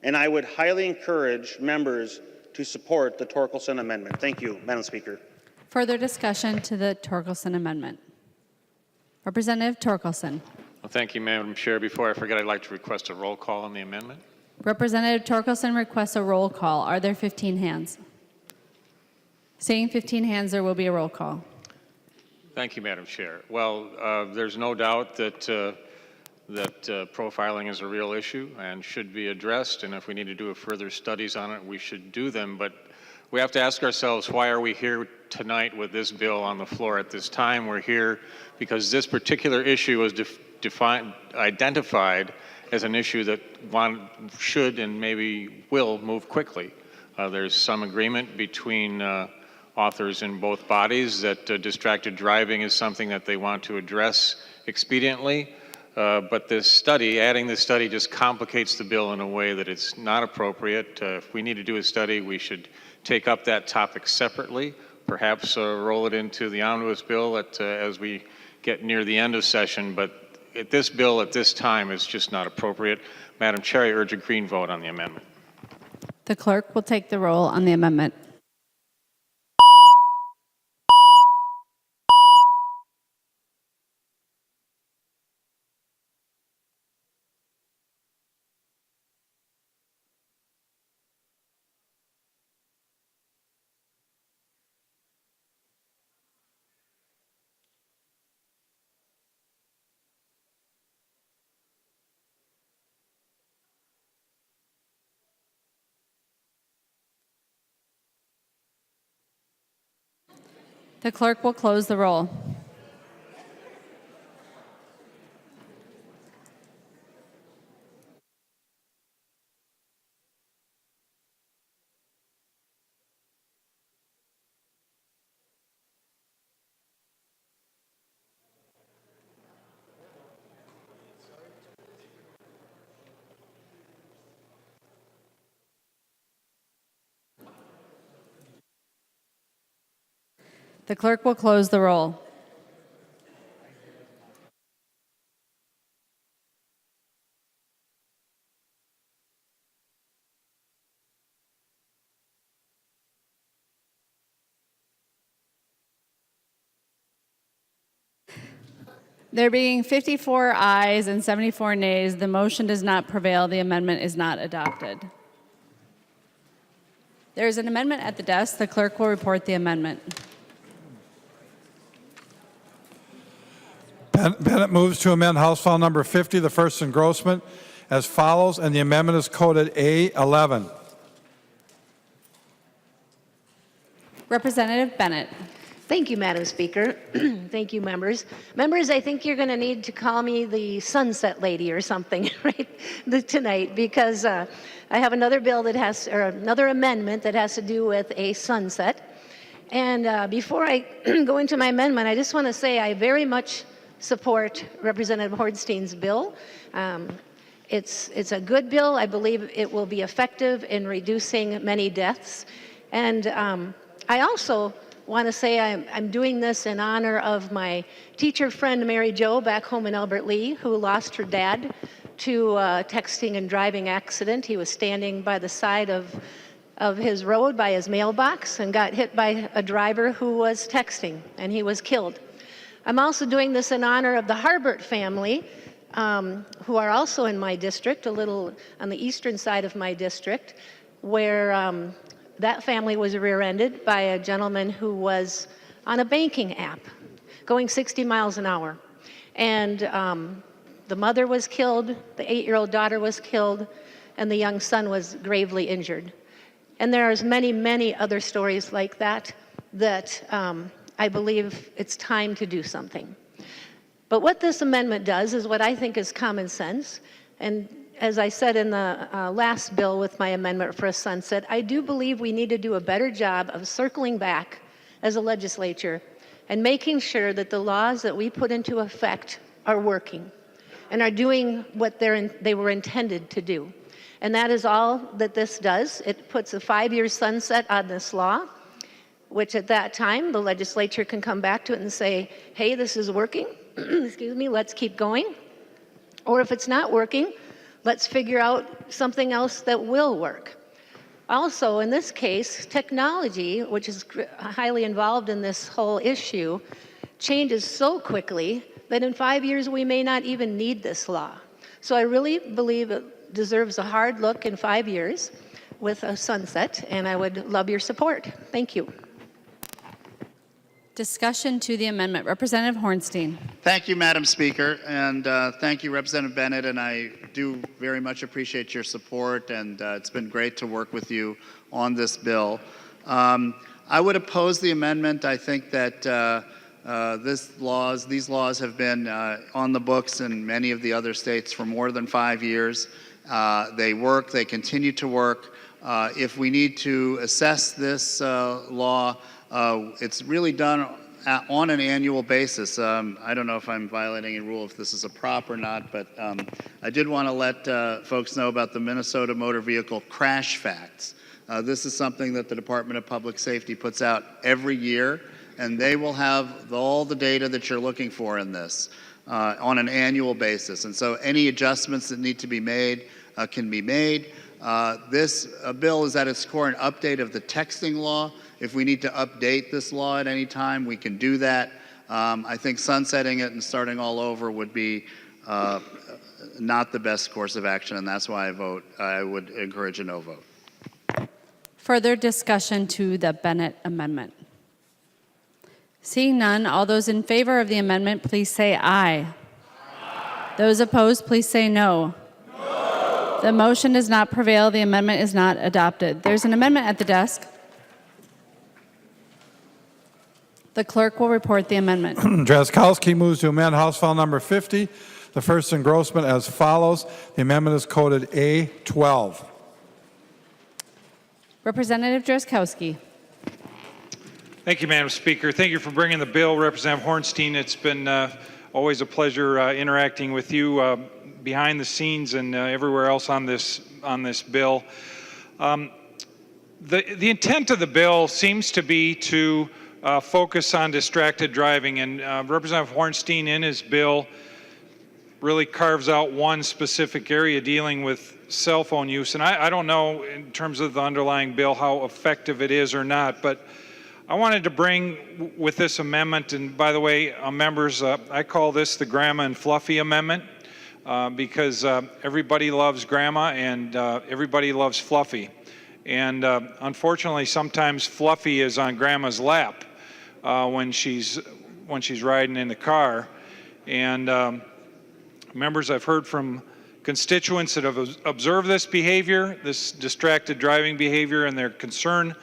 and I would highly encourage members to support the Torkelson amendment. Thank you, Madam Speaker. Further discussion to the Torkelson amendment. Representative Torkelson. Well, thank you, Madam Chair. Before I forget, I'd like to request a roll call on the amendment. Representative Torkelson requests a roll call. Are there 15 hands? Seeing 15 hands, there will be a roll call. Thank you, Madam Chair. Well, there's no doubt that profiling is a real issue and should be addressed, and if we need to do further studies on it, we should do them. But we have to ask ourselves, why are we here tonight with this bill on the floor at this time? We're here because this particular issue was identified as an issue that one should and maybe will move quickly. There's some agreement between authors in both bodies that distracted driving is something that they want to address expediently. But this study, adding this study, just complicates the bill in a way that it's not appropriate. If we need to do a study, we should take up that topic separately, perhaps roll it into the omnibus bill as we get near the end of session. But this bill at this time is just not appropriate. Madam Chair, I urge a green vote on the amendment. The clerk will take the roll on the amendment. The clerk will close the roll. The clerk will close the roll. There being 54 ayes and 74 nays, the motion does not prevail. The amendment is not adopted. There is an amendment at the desk. The clerk will report the amendment. Bennett moves to amend House File Number 50, the first engrossment, as follows, and the amendment is coded A11. Representative Bennett. Thank you, Madam Speaker. Thank you, members. Members, I think you're going to need to call me the Sunset Lady or something, right, tonight, because I have another bill that has, or another amendment that has to do with a sunset. And before I go into my amendment, I just want to say I very much support Representative Hornstein's bill. It's a good bill. I believe it will be effective in reducing many deaths. And I also want to say I'm doing this in honor of my teacher friend Mary Jo back home in Albert Lea, who lost her dad to a texting and driving accident. He was standing by the side of his road by his mailbox and got hit by a driver who was texting, and he was killed. I'm also doing this in honor of the Harbert family, who are also in my district, a little on the eastern side of my district, where that family was rear-ended by a gentleman who was on a banking app going 60 miles an hour. And the mother was killed, the 8-year-old daughter was killed, and the young son was gravely injured. And there are many, many other stories like that that I believe it's time to do something. But what this amendment does is what I think is common sense. And as I said in the last bill with my amendment for a sunset, I do believe we need to do a better job of circling back as a legislature and making sure that the laws that we put into effect are working and are doing what they were intended to do. And that is all that this does. It puts a 5-year sunset on this law, which at that time, the legislature can come back to it and say, hey, this is working, excuse me, let's keep going. Or if it's not working, let's figure out something else that will work. Also, in this case, technology, which is highly involved in this whole issue, changes so quickly that in 5 years we may not even need this law. So I really believe it deserves a hard look in 5 years with a sunset, and I would love your support. Thank you. Discussion to the amendment. Representative Hornstein. Thank you, Madam Speaker, and thank you, Representative Bennett, and I do very much appreciate your support, and it's been great to work with you on this bill. I would oppose the amendment. I think that these laws have been on the books in many of the other states for more than 5 years. They work. They continue to work. If we need to assess this law, it's really done on an annual basis. I don't know if I'm violating a rule, if this is a prop or not, but I did want to let folks know about the Minnesota Motor Vehicle Crash Facts. This is something that the Department of Public Safety puts out every year, and they will have all the data that you're looking for in this on an annual basis. And so any adjustments that need to be made can be made. This bill is at its core an update of the texting law. If we need to update this law at any time, we can do that. I think sunsetting it and starting all over would be not the best course of action, and that's why I would encourage a no vote. Further discussion to the Bennett amendment. Seeing none, all those in favor of the amendment, please say aye. Aye. Those opposed, please say no. No. The motion does not prevail. The amendment is not adopted. There's an amendment at the desk. The clerk will report the amendment. Drazkowski moves to amend House File Number 50, the first engrossment as follows. The amendment is coded A12. Representative Drazkowski. Thank you, Madam Speaker. Thank you for bringing the bill, Representative Hornstein. It's been always a pleasure interacting with you behind the scenes and everywhere else on this bill. The intent of the bill seems to be to focus on distracted driving, and Representative Hornstein in his bill really carves out one specific area dealing with cell phone use. And I don't know in terms of the underlying bill how effective it is or not, but I wanted to bring with this amendment, and by the way, members, I call this the Grandma and Fluffy Amendment because everybody loves Grandma and everybody loves Fluffy. And unfortunately, sometimes Fluffy is on Grandma's lap when she's riding in the car. And members, I've heard from constituents that have observed this behavior, this distracted driving behavior, and their concern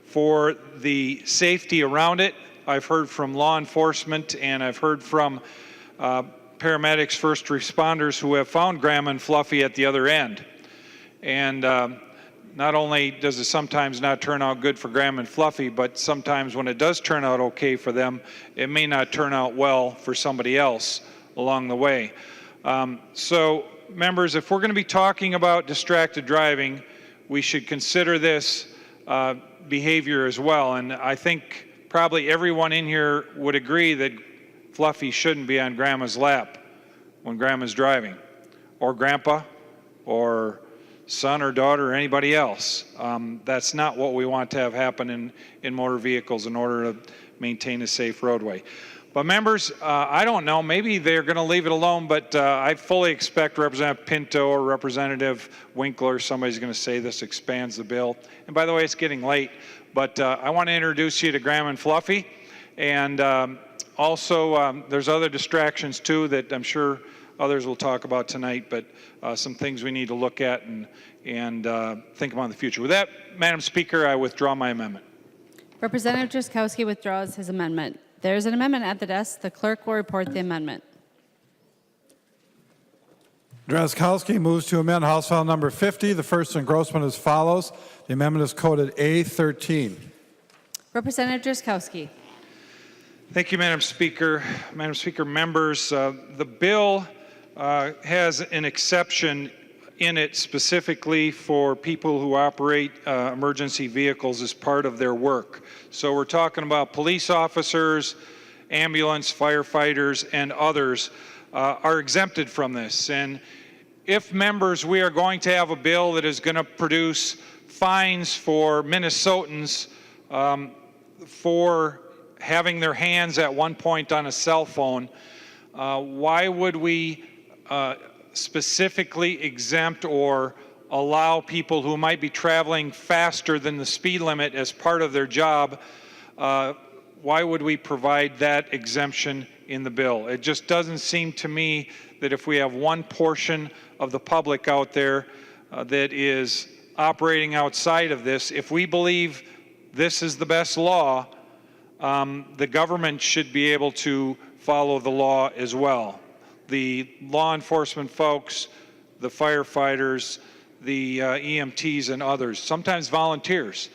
for the safety around it. I've heard from law enforcement, and I've heard from paramedics, first responders who have found Grandma and Fluffy at the other end. And not only does it sometimes not turn out good for Grandma and Fluffy, but sometimes when it does turn out okay for them, it may not turn out well for somebody else along the way. So, members, if we're going to be talking about distracted driving, we should consider this behavior as well. And I think probably everyone in here would agree that Fluffy shouldn't be on Grandma's lap when Grandma's driving, or Grandpa, or son or daughter, or anybody else. That's not what we want to have happen in motor vehicles in order to maintain a safe roadway. But members, I don't know, maybe they're going to leave it alone, but I fully expect Representative Pinto or Representative Winkler, somebody's going to say this expands the bill. And by the way, it's getting late, but I want to introduce you to Grandma and Fluffy. And also, there's other distractions too that I'm sure others will talk about tonight, but some things we need to look at and think about in the future. With that, Madam Speaker, I withdraw my amendment. Representative Drazkowski withdraws his amendment. There's an amendment at the desk. The clerk will report the amendment. Drazkowski moves to amend House File Number 50, the first engrossment as follows. The amendment is coded A13. Representative Drazkowski. Thank you, Madam Speaker. Madam Speaker, members, the bill has an exception in it specifically for people who operate emergency vehicles as part of their work. So we're talking about police officers, ambulance, firefighters, and others are exempted from this. And if members, we are going to have a bill that is going to produce fines for Minnesotans for having their hands at one point on a cell phone, why would we specifically exempt or allow people who might be traveling faster than the speed limit as part of their job? Why would we provide that exemption in the bill? It just doesn't seem to me that if we have one portion of the public out there that is operating outside of this, if we believe this is the best law, the government should be able to follow the law as well. The law enforcement folks, the firefighters, the EMTs and others, sometimes volunteers,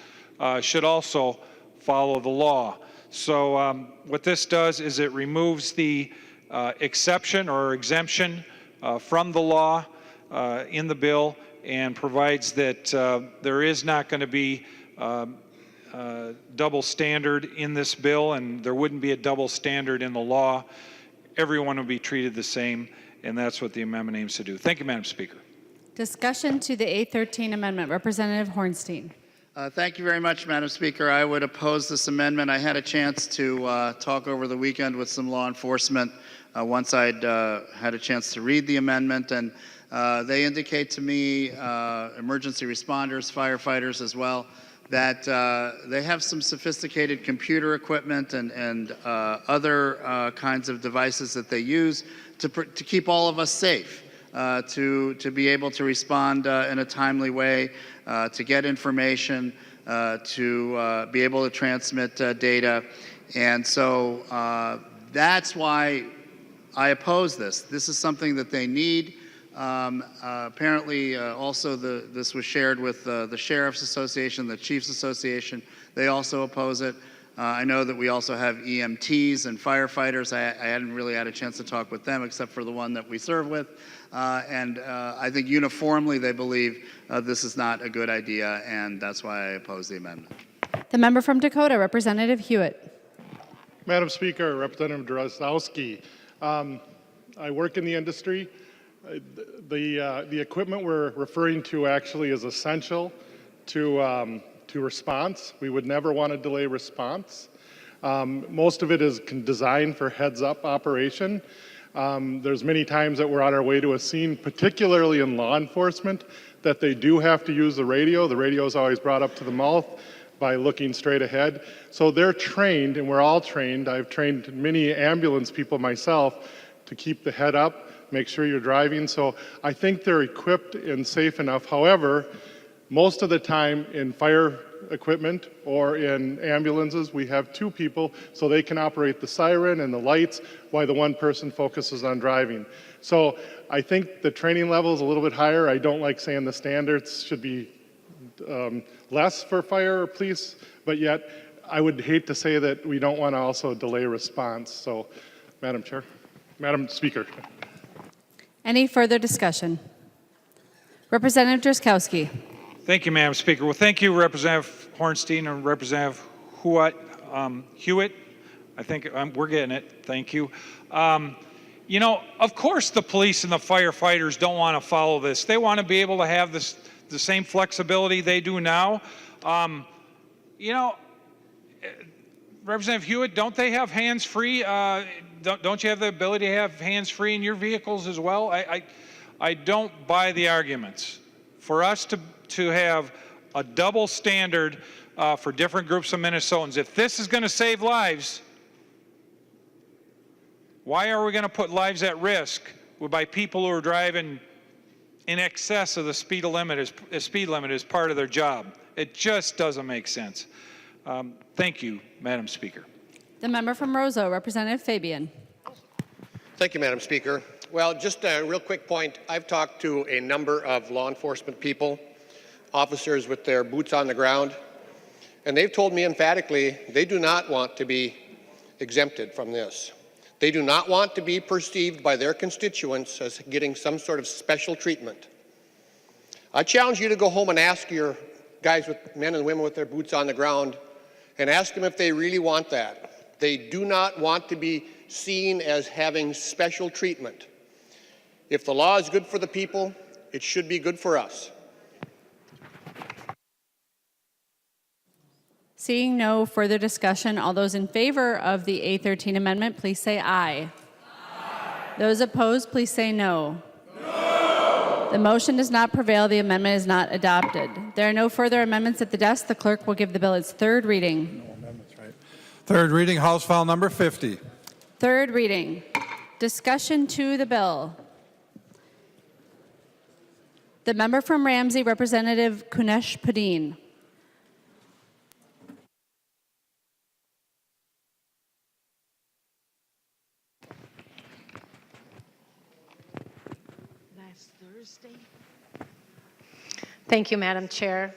should also follow the law. So what this does is it removes the exception or exemption from the law in the bill and provides that there is not going to be double standard in this bill, and there wouldn't be a double standard in the law. Everyone will be treated the same, and that's what the amendment aims to do. Thank you, Madam Speaker. Discussion to the A13 amendment. Representative Hornstein. Thank you very much, Madam Speaker. I would oppose this amendment. I had a chance to talk over the weekend with some law enforcement once I'd had a chance to read the amendment, and they indicate to me, emergency responders, firefighters as well, that they have some sophisticated computer equipment and other kinds of devices that they use to keep all of us safe, to be able to respond in a timely way, to get information, to be able to transmit data. And so that's why I oppose this. This is something that they need. Apparently, also this was shared with the Sheriff's Association, the Chiefs Association. They also oppose it. I know that we also have EMTs and firefighters. I hadn't really had a chance to talk with them except for the one that we serve with. And I think uniformly they believe this is not a good idea, and that's why I oppose the amendment. The member from Dakota, Representative Hewitt. Madam Speaker, Representative Drazkowski, I work in the industry. The equipment we're referring to actually is essential to response. We would never want to delay response. Most of it is designed for heads-up operation. There's many times that we're on our way to a scene, particularly in law enforcement, that they do have to use the radio. The radio is always brought up to the mouth by looking straight ahead. So they're trained, and we're all trained. I've trained many ambulance people myself to keep the head up, make sure you're driving. So I think they're equipped and safe enough. However, most of the time in fire equipment or in ambulances, we have two people so they can operate the siren and the lights while the one person focuses on driving. So I think the training level is a little bit higher. I don't like saying the standards should be less for fire or police, but yet I would hate to say that we don't want to also delay response. So, Madam Speaker. Any further discussion? Representative Drazkowski. Thank you, Madam Speaker. Well, thank you, Representative Hornstein and Representative Hewitt. I think we're getting it. Thank you. You know, of course the police and the firefighters don't want to follow this. They want to be able to have the same flexibility they do now. You know, Representative Hewitt, don't they have hands-free? Don't you have the ability to have hands-free in your vehicles as well? I don't buy the arguments. For us to have a double standard for different groups of Minnesotans, if this is going to save lives, Why are we going to put lives at risk by people who are driving in excess of the speed limit as part of their job? It just doesn't make sense. Thank you, Madam Speaker. The member from Roseau, Representative Fabian. Thank you, Madam Speaker. Well, just a real quick point. I've talked to a number of law enforcement people, officers with their boots on the ground, and they've told me emphatically they do not want to be exempted from this. They do not want to be perceived by their constituents as getting some sort of special treatment. I challenge you to go home and ask your guys, men and women with their boots on the ground, and ask them if they really want that. They do not want to be seen as having special treatment. If the law is good for the people, it should be good for us. Seeing no further discussion, all those in favor of the A13 amendment, please say aye. Aye. Those opposed, please say no. No. The motion does not prevail. The amendment is not adopted. There are no further amendments at the desk. The clerk will give the bill its third reading. No amendments, right? Third reading, House File number 50. Third reading. Discussion to the bill. The member from Ramsey, Representative Kunesh Padin. Thank you, Madam Chair.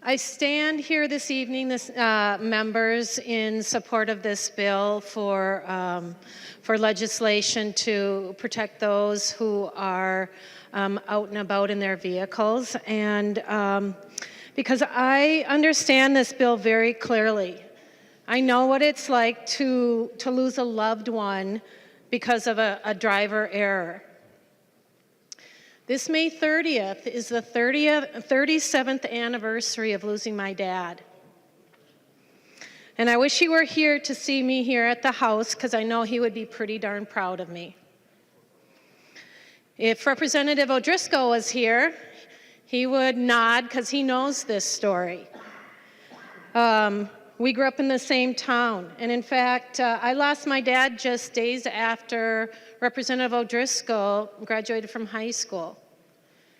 I stand here this evening, members, in support of this bill for legislation to protect those who are out and about in their vehicles. And because I understand this bill very clearly. I know what it's like to lose a loved one because of a driver error. This May 30th is the 37th anniversary of losing my dad. And I wish he were here to see me here at the House, because I know he would be pretty darn proud of me. If Representative O'Driscoll was here, he would nod, because he knows this story. We grew up in the same town. And in fact, I lost my dad just days after Representative O'Driscoll graduated from high school,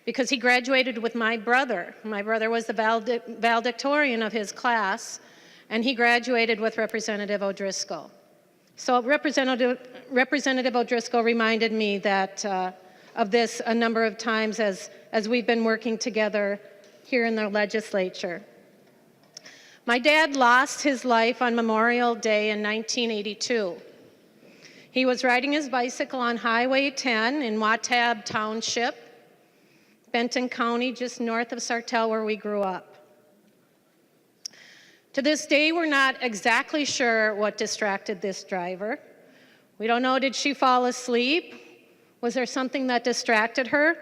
because he graduated with my brother. My brother was the valedictorian of his class, and he graduated with Representative O'Driscoll. So Representative O'Driscoll reminded me that of this a number of times as we've been working together here in the legislature. My dad lost his life on Memorial Day in 1982. He was riding his bicycle on Highway 10 in Watab Township, Benton County, just north of Sartell, where we grew up. To this day, we're not exactly sure what distracted this driver. We don't know, did she fall asleep? Was there something that distracted her?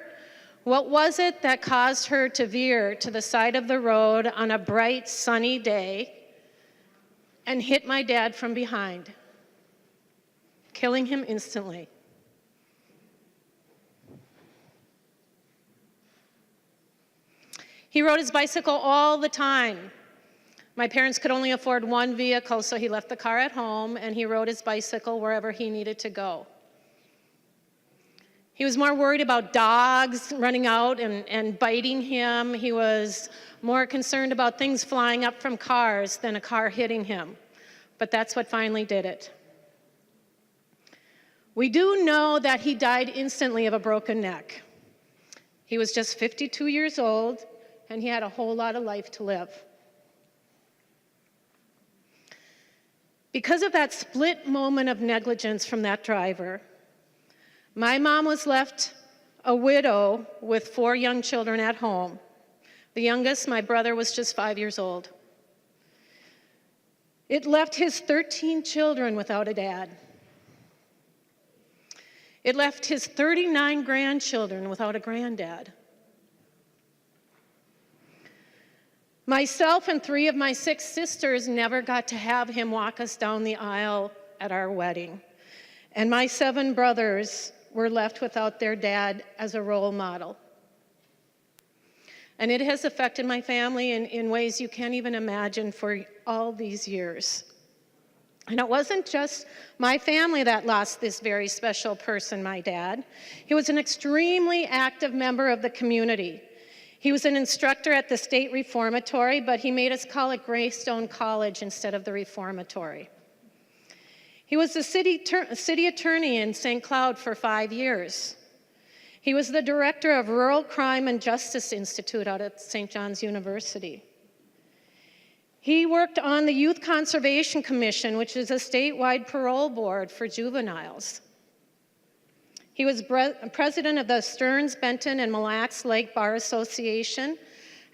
What was it that caused her to veer to the side of the road on a bright, sunny day and hit my dad from behind, killing him instantly? He rode his bicycle all the time. My parents could only afford one vehicle, so he left the car at home and he rode his bicycle wherever he needed to go. He was more worried about dogs running out and biting him. He was more concerned about things flying up from cars than a car hitting him. But that's what finally did it. We do know that he died instantly of a broken neck. He was just 52 years old, and he had a whole lot of life to live. Because of that split moment of negligence from that driver, my mom was left a widow with 4 young children at home. The youngest, my brother, was just 5 years old. It left his 13 children without a dad. It left his 39 grandchildren without a granddad. Myself and 3 of my 6 sisters never got to have him walk us down the aisle at our wedding. And my 7 brothers were left without their dad as a role model. And it has affected my family in ways you can't even imagine for all these years. And it wasn't just my family that lost this very special person, my dad. He was an extremely active member of the community. He was an instructor at the state reformatory, but he made us call it Greystone College instead of the reformatory. He was the city attorney in St. Cloud for 5 years. He was the director of Rural Crime and Justice Institute out at St. John's University. He worked on the Youth Conservation Commission, which is a statewide parole board for juveniles. He was president of the Stearns, Benton, and Mille Lacs Lake Bar Association.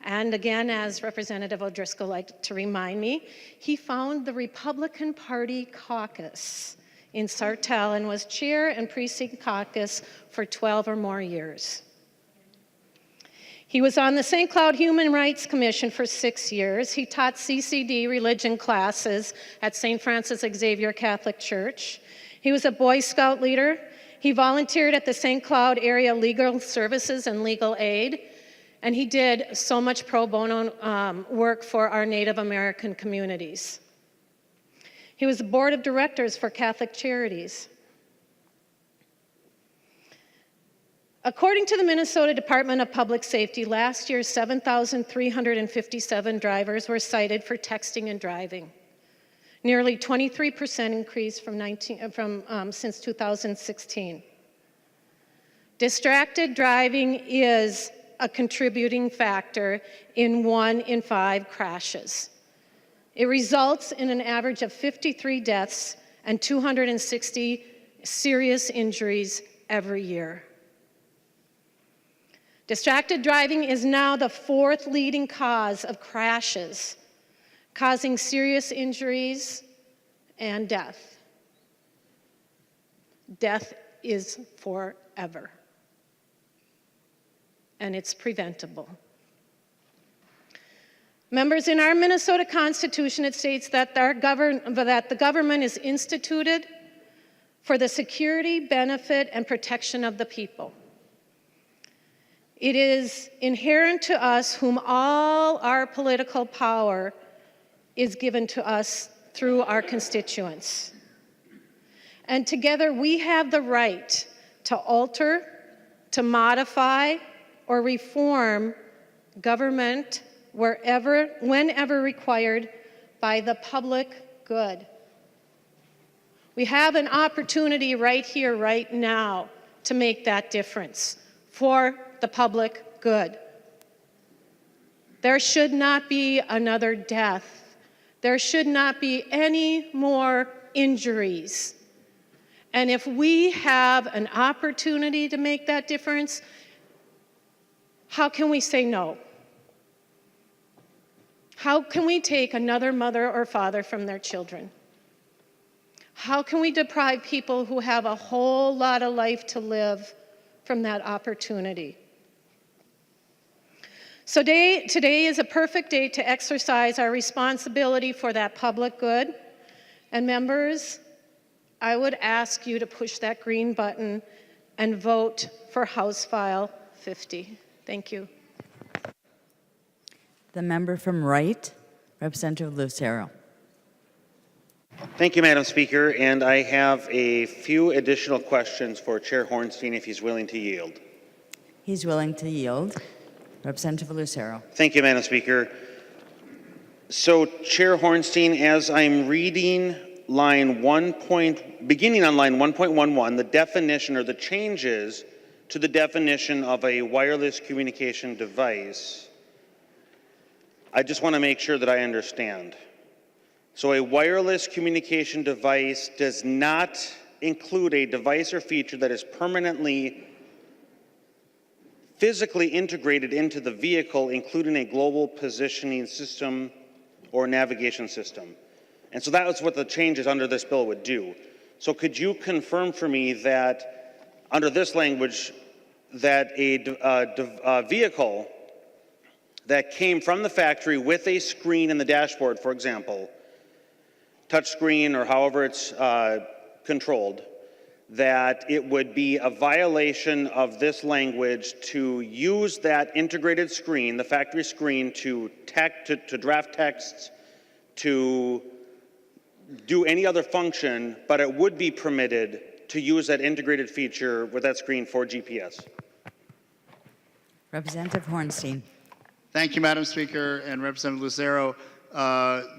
And again, as Representative O'Driscoll liked to remind me, he founded the Republican Party caucus in Sartell and was chair and precinct caucus for 12 or more years. He was on the St. Cloud Human Rights Commission for 6 years. He taught CCD religion classes at St. Francis Xavier Catholic Church. He was a Boy Scout leader. He volunteered at the St. Cloud Area Legal Services and Legal Aid. And he did so much pro bono work for our Native American communities. He was the board of directors for Catholic Charities. According to the Minnesota Department of Public Safety, last year 7,357 drivers were cited for texting and driving. Nearly 23% increase since 2016. Distracted driving is a contributing factor in 1 in 5 crashes. It results in an average of 53 deaths and 260 serious injuries every year. Distracted driving is now the 4th leading cause of crashes, causing serious injuries and death. Death is forever, and it's preventable. Members, in our Minnesota Constitution, it states that the government is instituted for the security, benefit, and protection of the people. It is inherent to us whom all our political power is given to us through our constituents. And together we have the right to alter, to modify, or reform government whenever required by the public good. We have an opportunity right here, right now, to make that difference for the public good. There should not be another death. There should not be any more injuries. And if we have an opportunity to make that difference, how can we say no? How can we take another mother or father from their children? How can we deprive people who have a whole lot of life to live from that opportunity? So today is a perfect day to exercise our responsibility for that public good. And members, I would ask you to push that green button and vote for House File 50. Thank you. The member from Wright, Representative Lucero. Thank you, Madam Speaker, and I have a few additional questions for Chair Hornstein if he's willing to yield. He's willing to yield. Representative Lucero. Thank you, Madam Speaker. So, Chair Hornstein, as I'm reading beginning on line 1.11, the definition or the changes to the definition of a wireless communication device, I just want to make sure that I understand. So a wireless communication device does not include a device or feature that is permanently physically integrated into the vehicle, including a global positioning system or navigation system. And so that was what the changes under this bill would do. So could you confirm for me that under this language that a vehicle that came from the factory with a screen in the dashboard, for example, touch screen or however it's controlled, that it would be a violation of this language to use that integrated screen, the factory screen, to draft texts, to do any other function, but it would be permitted to use that integrated feature with that screen for GPS. Representative Hornstein. Thank you, Madam Speaker, and Representative Lucero.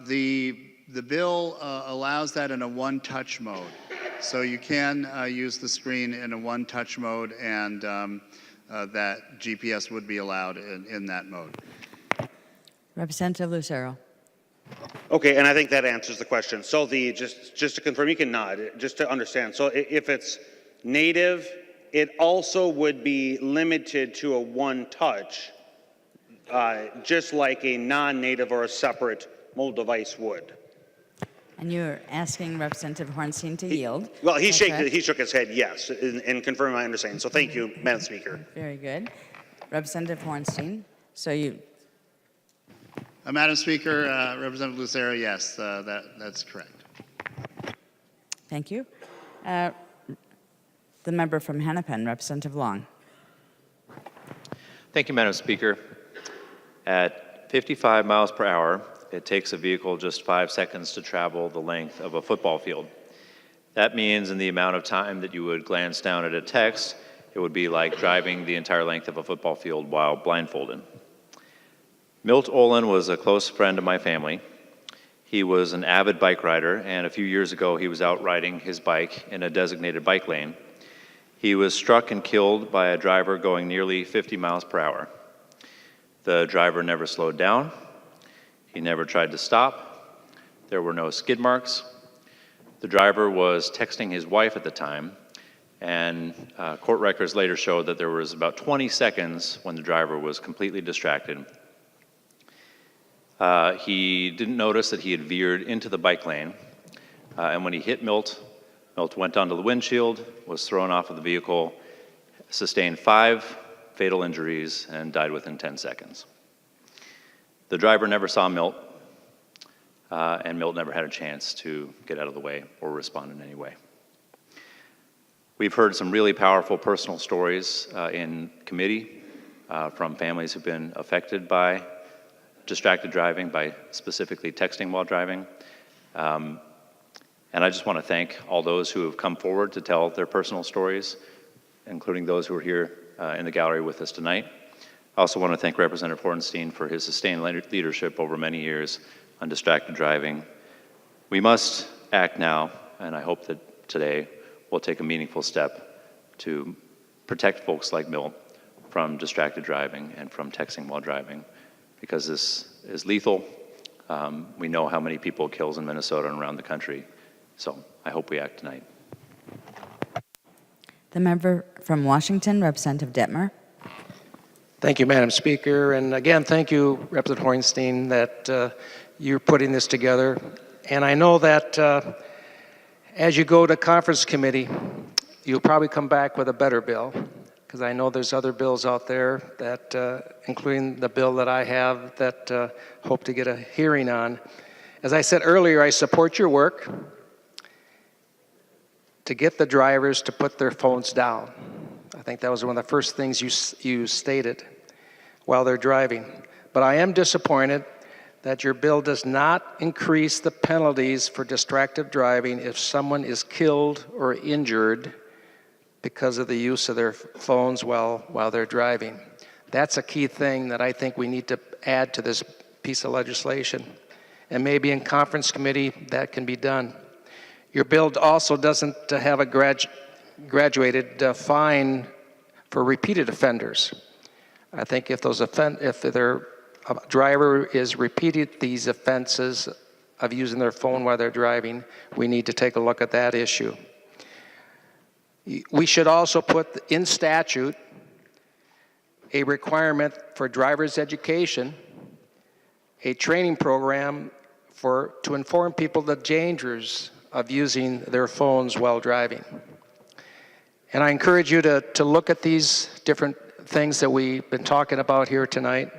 The bill allows that in a one-touch mode. So you can use the screen in a one-touch mode, and that GPS would be allowed in that mode. Representative Lucero. Okay, and I think that answers the question. So just to confirm, you can nod, just to understand. So if it's native, it also would be limited to a one-touch, just like a non-native or a separate mobile device would. And you're asking Representative Hornstein to yield. Well, he Correct? shook his head yes, in confirming my understanding. So thank you, Madam Speaker. Very good. Representative Hornstein. So you. Madam Speaker, Representative Lucero, yes, that's correct. Thank you. The member from Hennepin, Representative Long. Thank you, Madam Speaker. At 55 miles per hour, it takes a vehicle just 5 seconds to travel the length of a football field. That means in the amount of time that you would glance down at a text, it would be like driving the entire length of a football field while blindfolded. Milt Olin was a close friend of my family. He was an avid bike rider, and a few years ago he was out riding his bike in a designated bike lane. He was struck and killed by a driver going nearly 50 miles per hour. The driver never slowed down. He never tried to stop. There were no skid marks. The driver was texting his wife at the time, and court records later showed that there was about 20 seconds when the driver was completely distracted. He didn't notice that he had veered into the bike lane, and when he hit Milt, Milt went onto the windshield, was thrown off of the vehicle, sustained 5 fatal injuries, and died within 10 seconds. The driver never saw Milt, and Milt never had a chance to get out of the way or respond in any way. We've heard some really powerful personal stories in committee from families who've been affected by distracted driving, by specifically texting while driving. And I just want to thank all those who have come forward to tell their personal stories, including those who are here in the gallery with us tonight. I also want to thank Representative Hornstein for his sustained leadership over many years on distracted driving. We must act now, and I hope that today we'll take a meaningful step to protect folks like Milt from distracted driving and from texting while driving, because this is lethal. We know how many people it kills in Minnesota and around the country, so I hope we act tonight. The member from Washington, Representative Detmer. Thank you, Madam Speaker. And again, thank you, Representative Hornstein, that you're putting this together. And I know that as you go to conference committee, you'll probably come back with a better bill, because I know there's other bills out there that, including the bill that I have, that hope to get a hearing on. As I said earlier, I support your work to get the drivers to put their phones down. I think that was one of the first things you stated while they're driving. But I am disappointed that your bill does not increase the penalties for distracted driving if someone is killed or injured because of the use of their phones while they're driving. That's a key thing that I think we need to add to this piece of legislation. And maybe in conference committee that can be done. Your bill also doesn't have a graduated fine for repeated offenders. I think if their driver is repeated these offenses of using their phone while they're driving, we need to take a look at that issue. We should also put in statute a requirement for driver's education, a training program to inform people the dangers of using their phones while driving. And I encourage you to look at these different things that we've been talking about here tonight,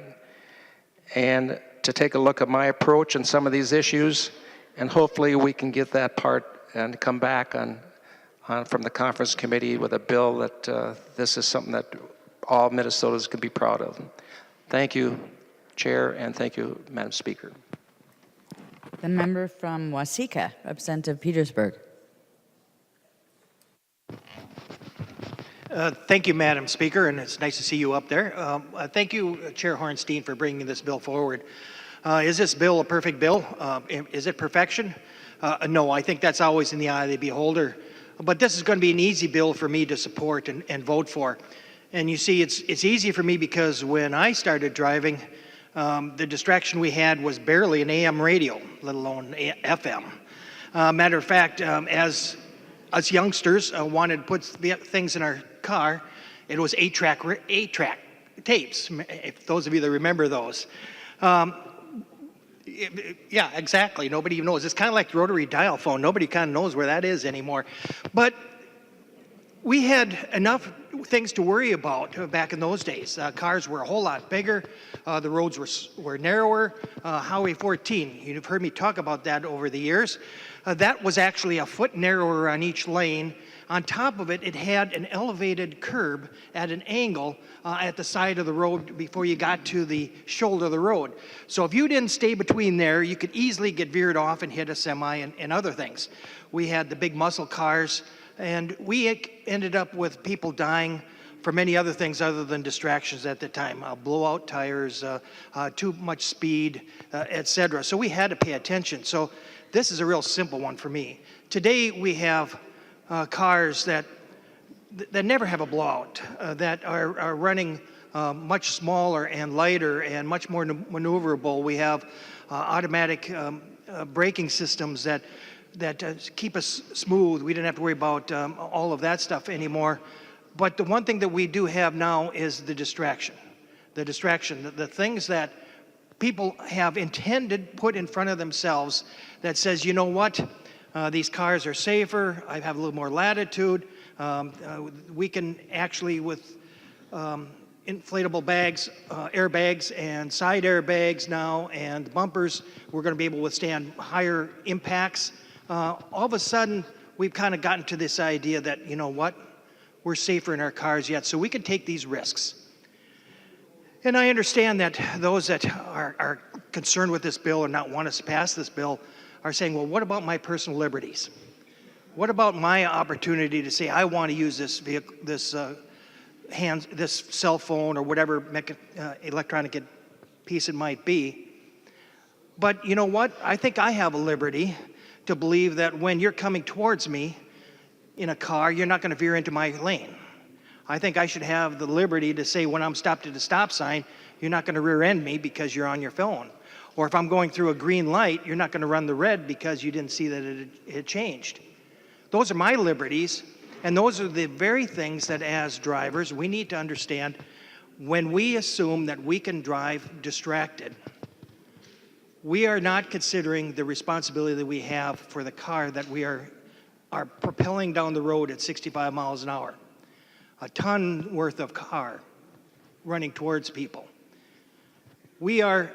and to take a look at my approach on some of these issues, and hopefully we can get that part and come back from the conference committee with a bill that this is something that all Minnesotans can be proud of. Thank you, Chair, and thank you, Madam Speaker. The member from Waseca, Representative Petersburg. Thank you, Madam Speaker, and it's nice to see you up there. Thank you, Chair Hornstein, for bringing this bill forward. Is this bill a perfect bill? Is it perfection? No, I think that's always in the eye of the beholder. But this is going to be an easy bill for me to support and vote for. And you see, it's easy for me because when I started driving, the distraction we had was barely an AM radio, let alone FM. Matter of fact, as us youngsters wanted to put things in our car, it was 8-track tapes, if those of you that remember those. Yeah, exactly. Nobody even knows. It's kind of like the rotary dial phone. Nobody kind of knows where that is anymore. But we had enough things to worry about back in those days. Cars were a whole lot bigger. The roads were narrower. Highway 14, you've heard me talk about that over the years. That was actually a foot narrower on each lane. On top of it, it had an elevated curb at an angle at the side of the road before you got to the shoulder of the road. So if you didn't stay between there, you could easily get veered off and hit a semi and other things. We had the big muscle cars, and we ended up with people dying for many other things other than distractions at the time. Blowout tires, too much speed, etc. So we had to pay attention. So this is a real simple one for me. Today we have cars that never have a blowout, that are running much smaller and lighter and much more maneuverable. We have automatic braking systems that keep us smooth. We didn't have to worry about all of that stuff anymore. But the one thing that we do have now is the distraction. The distraction, the things that people have intended put in front of themselves that says, you know what, these cars are safer, I have a little more latitude, we can actually with inflatable bags, airbags and side airbags now and bumpers, we're going to be able to withstand higher impacts. All of a sudden, we've kind of gotten to this idea that, you know what, we're safer in our cars yet, so we can take these risks. And I understand that those that are concerned with this bill or not want us to pass this bill are saying, well, what about my personal liberties? What about my opportunity to say I want to use this vehicle, this cell phone or whatever electronic piece it might be? But you know what? I think I have a liberty to believe that when you're coming towards me in a car, you're not going to veer into my lane. I think I should have the liberty to say when I'm stopped at a stop sign, you're not going to rear end me because you're on your phone. Or if I'm going through a green light, you're not going to run the red because you didn't see that it had changed. Those are my liberties, and those are the very things that as drivers we need to understand when we assume that we can drive distracted. We are not considering the responsibility that we have for the car that we are propelling down the road at 65 miles an hour. A ton worth of car running towards people. We are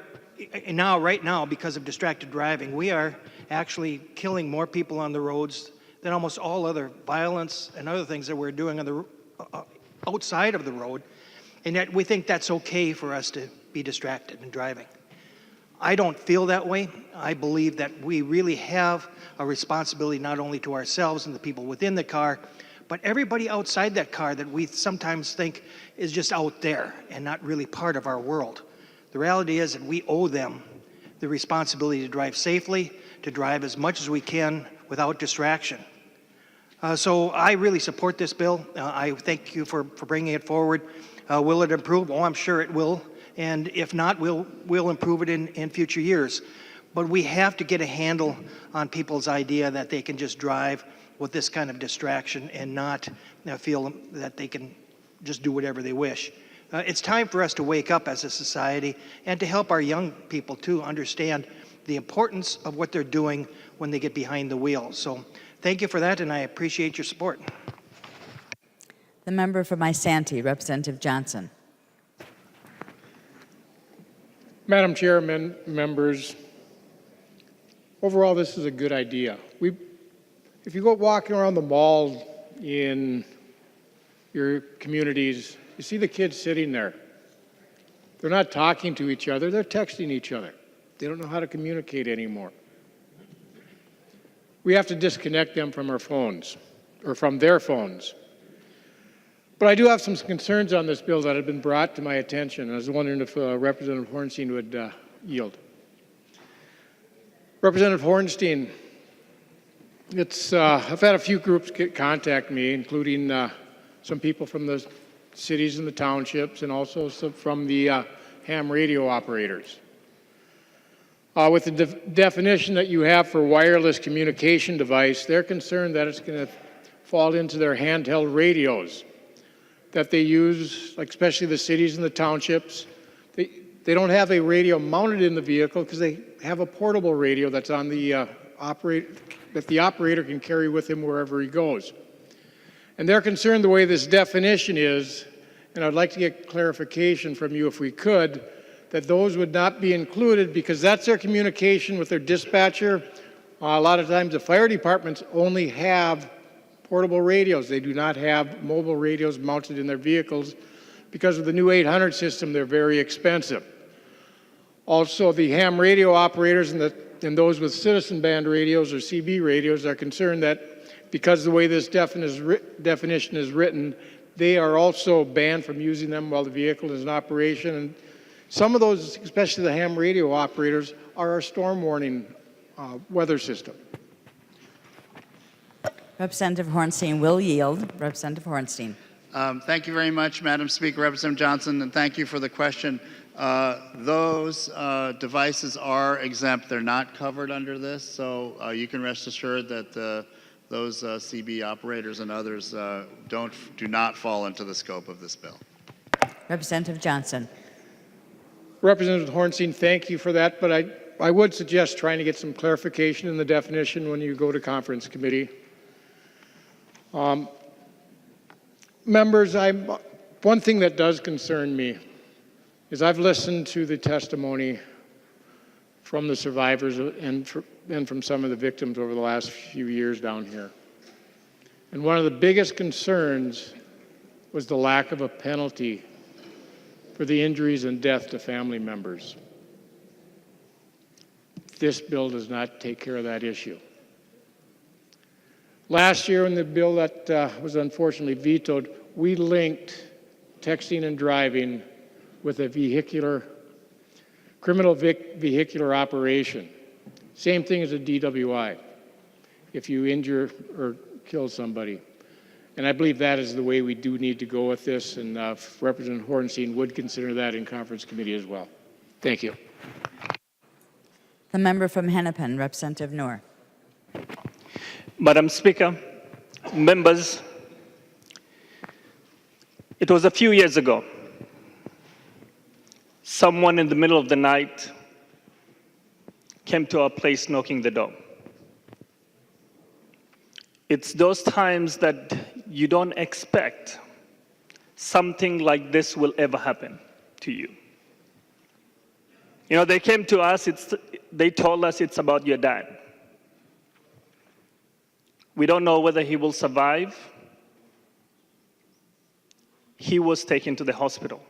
now, right now, because of distracted driving, we are actually killing more people on the roads than almost all other violence and other things that we're doing on the outside of the road, and yet we think that's okay for us to be distracted in driving. I don't feel that way. I believe that we really have a responsibility not only to ourselves and the people within the car, but everybody outside that car that we sometimes think is just out there and not really part of our world. The reality is that we owe them the responsibility to drive safely, to drive as much as we can without distraction. So I really support this bill. I thank you for bringing it forward. Will it improve? Oh, I'm sure it will. And if not, we'll improve it in future years. But we have to get a handle on people's idea that they can just drive with this kind of distraction and not feel that they can just do whatever they wish. It's time for us to wake up as a society and to help our young people to understand the importance of what they're doing when they get behind the wheel. So thank you for that, and I appreciate your support. The member from Isanti, Representative Johnson. Madam Chairman, members, overall this is a good idea. If you go walking around the malls in your communities, you see the kids sitting there. They're not talking to each other, they're texting each other. They don't know how to communicate anymore. we have to disconnect them from our phones, or from their phones. But I do have some concerns on this bill that have been brought to my attention. I was wondering if Representative Hornstein would yield. Representative Hornstein, I've had a few groups contact me, including some people from the cities and the townships, and also some from the ham radio operators. With the definition that you have for wireless communication device, they're concerned that it's going to fall into their handheld radios that they use, like especially the cities and the townships. They don't have a radio mounted in the vehicle because they have a portable radio that's on the that the operator can carry with him wherever he goes. And they're concerned the way this definition is, and I'd like to get clarification from you if we could, that those would not be included because that's their communication with their dispatcher. A lot of times the fire departments only have portable radios. They do not have mobile radios mounted in their vehicles. Because of the new 800 system, they're very expensive. Also, the ham radio operators and those with citizen band radios or CB radios are concerned that because the way this definition is written, they are also banned from using them while the vehicle is in operation. And some of those, especially the ham radio operators, are our storm warning weather system. Representative Hornstein will yield. Representative Hornstein. Thank you very much, Madam Speaker. Representative Johnson, and thank you for the question. Those devices are exempt. They're not covered under this, so you can rest assured that those CB operators and others do not fall into the scope of this bill. Representative Johnson. Representative Hornstein, thank you for that, but I would suggest trying to get some clarification in the definition when you go to conference committee. Members, one thing that does concern me is I've listened to the testimony from the survivors and from some of the victims over the last few years down here. And one of the biggest concerns was the lack of a penalty for the injuries and death to family members. This bill does not take care of that issue. Last year, in the bill that was unfortunately vetoed, we linked texting and driving with a criminal vehicular operation. Same thing as a DWI, if you injure or kill somebody. And I believe that is the way we do need to go with this, and Representative Hornstein would consider that in conference committee as well. Thank you. The member from Hennepin, Representative Noor. Madam Speaker, members, it was a few years ago. Someone in the middle of the night came to our place knocking the door. It's those times that you don't expect something like this will ever happen to you. You know, they came to us, they told us it's about your dad. We don't know whether he will survive. He was taken to the hospital.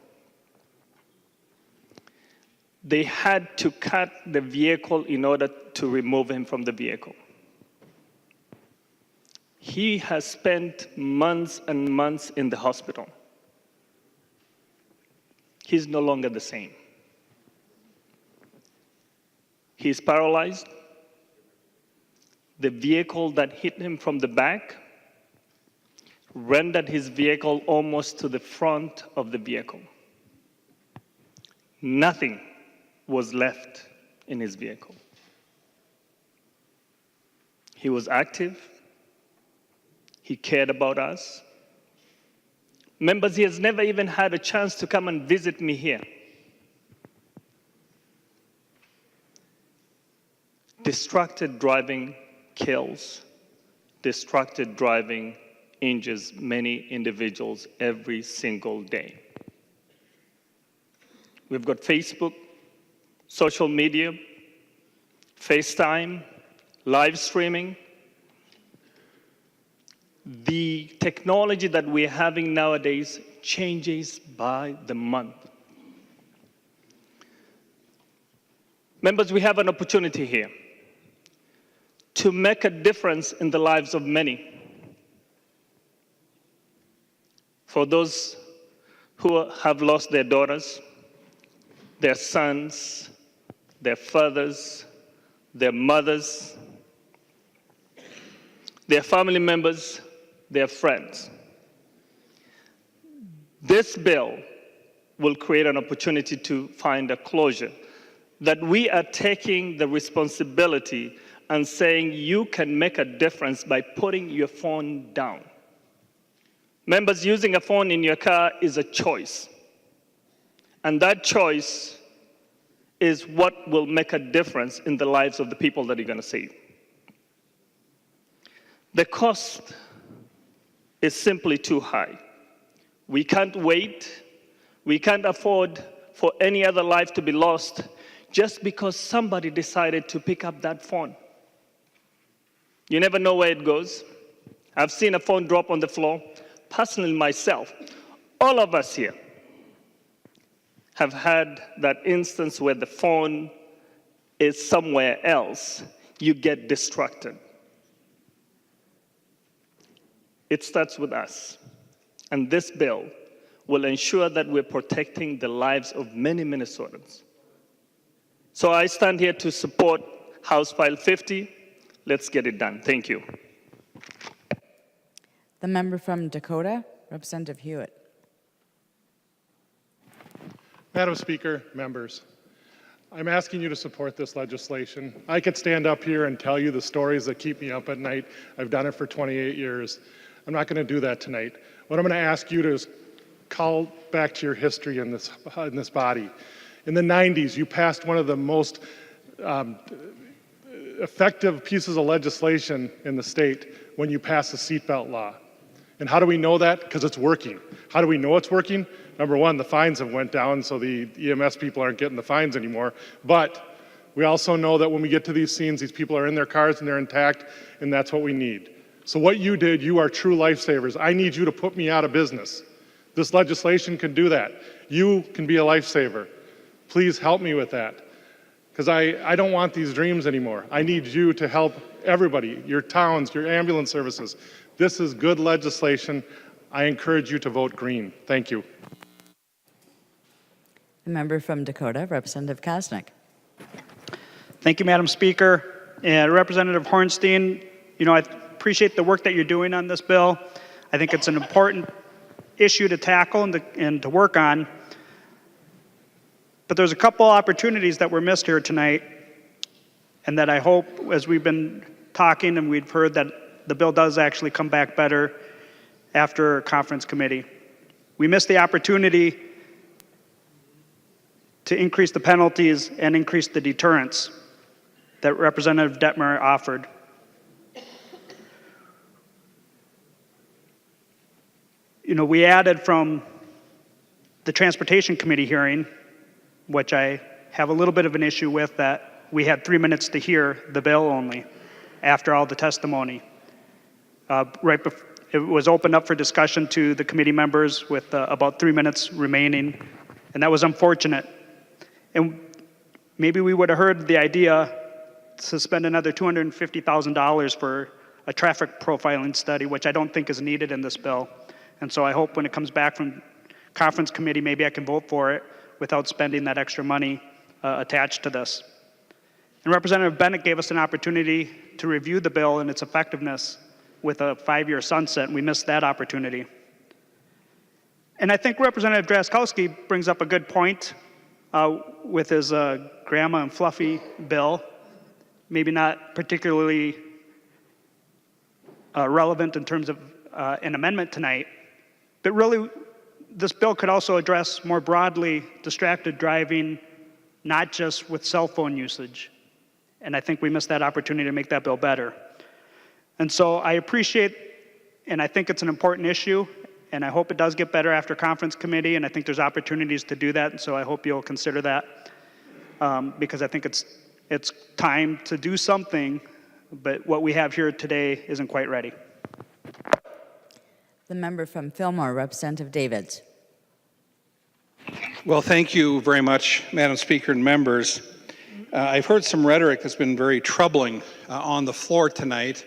They had to cut the vehicle in order to remove him from the vehicle. He has spent months and months in the hospital. He's no longer the same. He's paralyzed. The vehicle that hit him from the back rendered his vehicle almost to the front of the vehicle. Nothing was left in his vehicle. He was active. He cared about us. Members, he has never even had a chance to come and visit me here. Distracted driving kills. Distracted driving injures many individuals every single day. We've got Facebook, social media, FaceTime, live streaming. The technology that we're having nowadays changes by the month. Members, we have an opportunity here to make a difference in the lives of many. For those who have lost their daughters, their sons, their fathers, their mothers, their family members, their friends. This bill will create an opportunity to find a closure, that we are taking the responsibility and saying you can make a difference by putting your phone down. Members, using a phone in your car is a choice. And that choice is what will make a difference in the lives of the people that you're going to save. The cost is simply too high. We can't wait. We can't afford for any other life to be lost just because somebody decided to pick up that phone. You never know where it goes. I've seen a phone drop on the floor. Personally, myself, all of us here have had that instance where the phone is somewhere else. You get distracted. It starts with us. And this bill will ensure that we're protecting the lives of many Minnesotans. So I stand here to support House File 50. Let's get it done. Thank you. The member from Dakota, Representative Hewitt. Madam Speaker, members, I'm asking you to support this legislation. I could stand up here and tell you the stories that keep me up at night. I've done it for 28 years. I'm not going to do that tonight. What I'm going to ask you to is call back to your history in this body. In the 90s, you passed one of the most effective pieces of legislation in the state when you passed the seatbelt law. And how do we know that? Because it's working. How do we know it's working? Number one, the fines have went down, so the EMS people aren't getting the fines anymore. But we also know that when we get to these scenes, these people are in their cars and they're intact, and that's what we need. So what you did, you are true lifesavers. I need you to put me out of business. This legislation can do that. You can be a lifesaver. Please help me with that. Because I don't want these dreams anymore. I need you to help everybody, your towns, your ambulance services. This is good legislation. I encourage you to vote green. Thank you. The member from Dakota, Representative Kosnick. Thank you, Madam Speaker. And Representative Hornstein, I appreciate the work that you're doing on this bill. I think it's an important issue to tackle and to work on. But there's a couple opportunities that were missed here tonight, and that I hope, as we've been talking and we've heard, that the bill does actually come back better after conference committee. We missed the opportunity to increase the penalties and increase the deterrence that Representative Detmer offered. We added from the Transportation Committee hearing, which I have a little bit of an issue with, that we had 3 minutes to hear the bill only after all the testimony. It was opened up for discussion to the committee members with about 3 minutes remaining, and that was unfortunate. And maybe we would have heard the idea to spend another $250,000 for a traffic profiling study, which I don't think is needed in this bill. And so I hope when it comes back from conference committee, maybe I can vote for it without spending that extra money attached to this. And Representative Bennett gave us an opportunity to review the bill and its effectiveness with a 5-year sunset, and we missed that opportunity. And I think Representative Drazkowski brings up a good point with his grandma and fluffy bill, maybe not particularly relevant in terms of an amendment tonight, but really this bill could also address more broadly distracted driving, not just with cell phone usage. And I think we missed that opportunity to make that bill better. And so I appreciate, and I think it's an important issue, and I hope it does get better after conference committee, and I think there's opportunities to do that, and so I hope you'll consider that, because I think it's time to do something, but what we have here today isn't quite ready. The member from Fillmore, Representative Davids. Well, thank you very much, Madam Speaker and members. I've heard some rhetoric that's been very troubling on the floor tonight.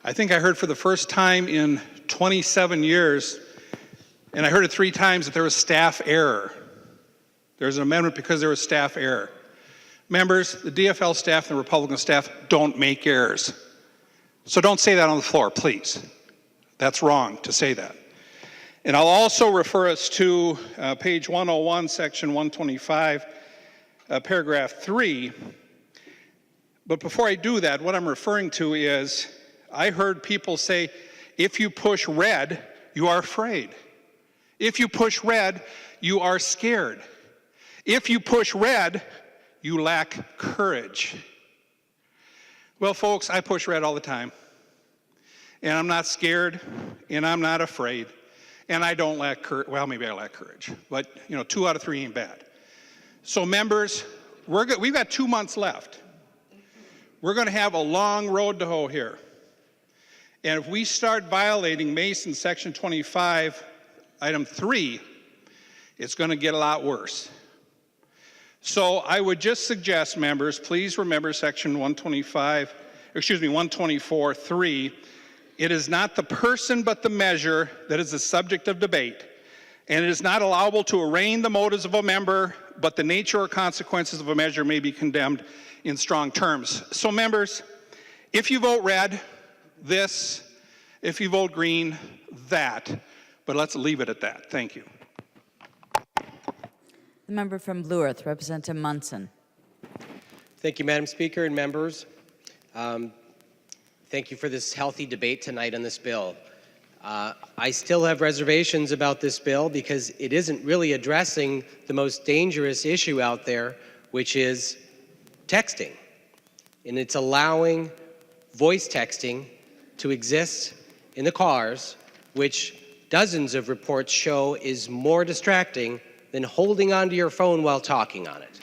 I think I heard for the first time in 27 years, and I heard it 3 times, that there was staff error. There's an amendment because there was staff error. Members, the DFL staff and the Republican staff don't make errors. So don't say that on the floor, please. That's wrong to say that. And I'll also refer us to page 101, section 125, paragraph 3. But before I do that, what I'm referring to is, I heard people say, if you push red, you are afraid. If you push red, you are scared. If you push red, you lack courage. Well, folks, I push red all the time. And I'm not scared, and I'm not afraid. And I don't lack courage. Well, maybe I lack courage. But, 2 out of 3 ain't bad. So, members, we've got 2 months left. We're going to have a long road to hoe here. And if we start violating Mason Section 25, Item 3, it's going to get a lot worse. So I would just suggest, members, please remember Section 124.3. It is not the person but the measure that is the subject of debate. And it is not allowable to arraign the motives of a member, but the nature or consequences of a measure may be condemned in strong terms. So, members, if you vote red, this. If you vote green, that. But let's leave it at that. Thank you. The member from Blue Earth, Representative Munson. Thank you, Madam Speaker and members. Thank you for this healthy debate tonight on this bill. I still have reservations about this bill because it isn't really addressing the most dangerous issue out there, which is texting. And it's allowing voice texting to exist in the cars, which dozens of reports show is more distracting than holding onto your phone while talking on it.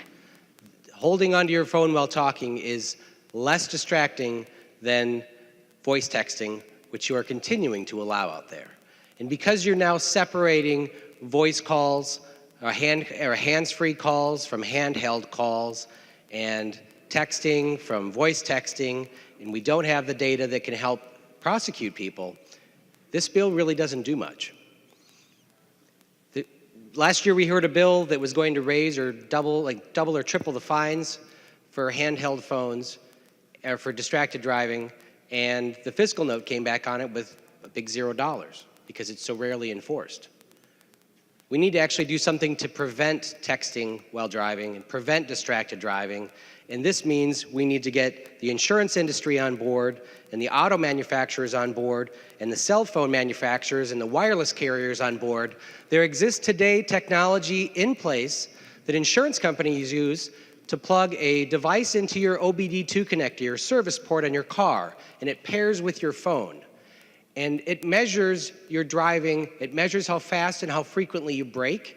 Holding onto your phone while talking is less distracting than voice texting, which you are continuing to allow out there. And because you're now separating voice calls or hands-free calls from handheld calls and texting from voice texting, and we don't have the data that can help prosecute people, this bill really doesn't do much. Last year we heard a bill that was going to raise or double or triple the fines for handheld phones or for distracted driving, and the fiscal note came back on it with a big $0 because it's so rarely enforced. We need to actually do something to prevent texting while driving and prevent distracted driving. And this means we need to get the insurance industry on board and the auto manufacturers on board and the cell phone manufacturers and the wireless carriers on board. There exists today technology in place that insurance companies use to plug a device into your OBD2 connector, your service port on your car, and it pairs with your phone. And it measures your driving, it measures how fast and how frequently you brake,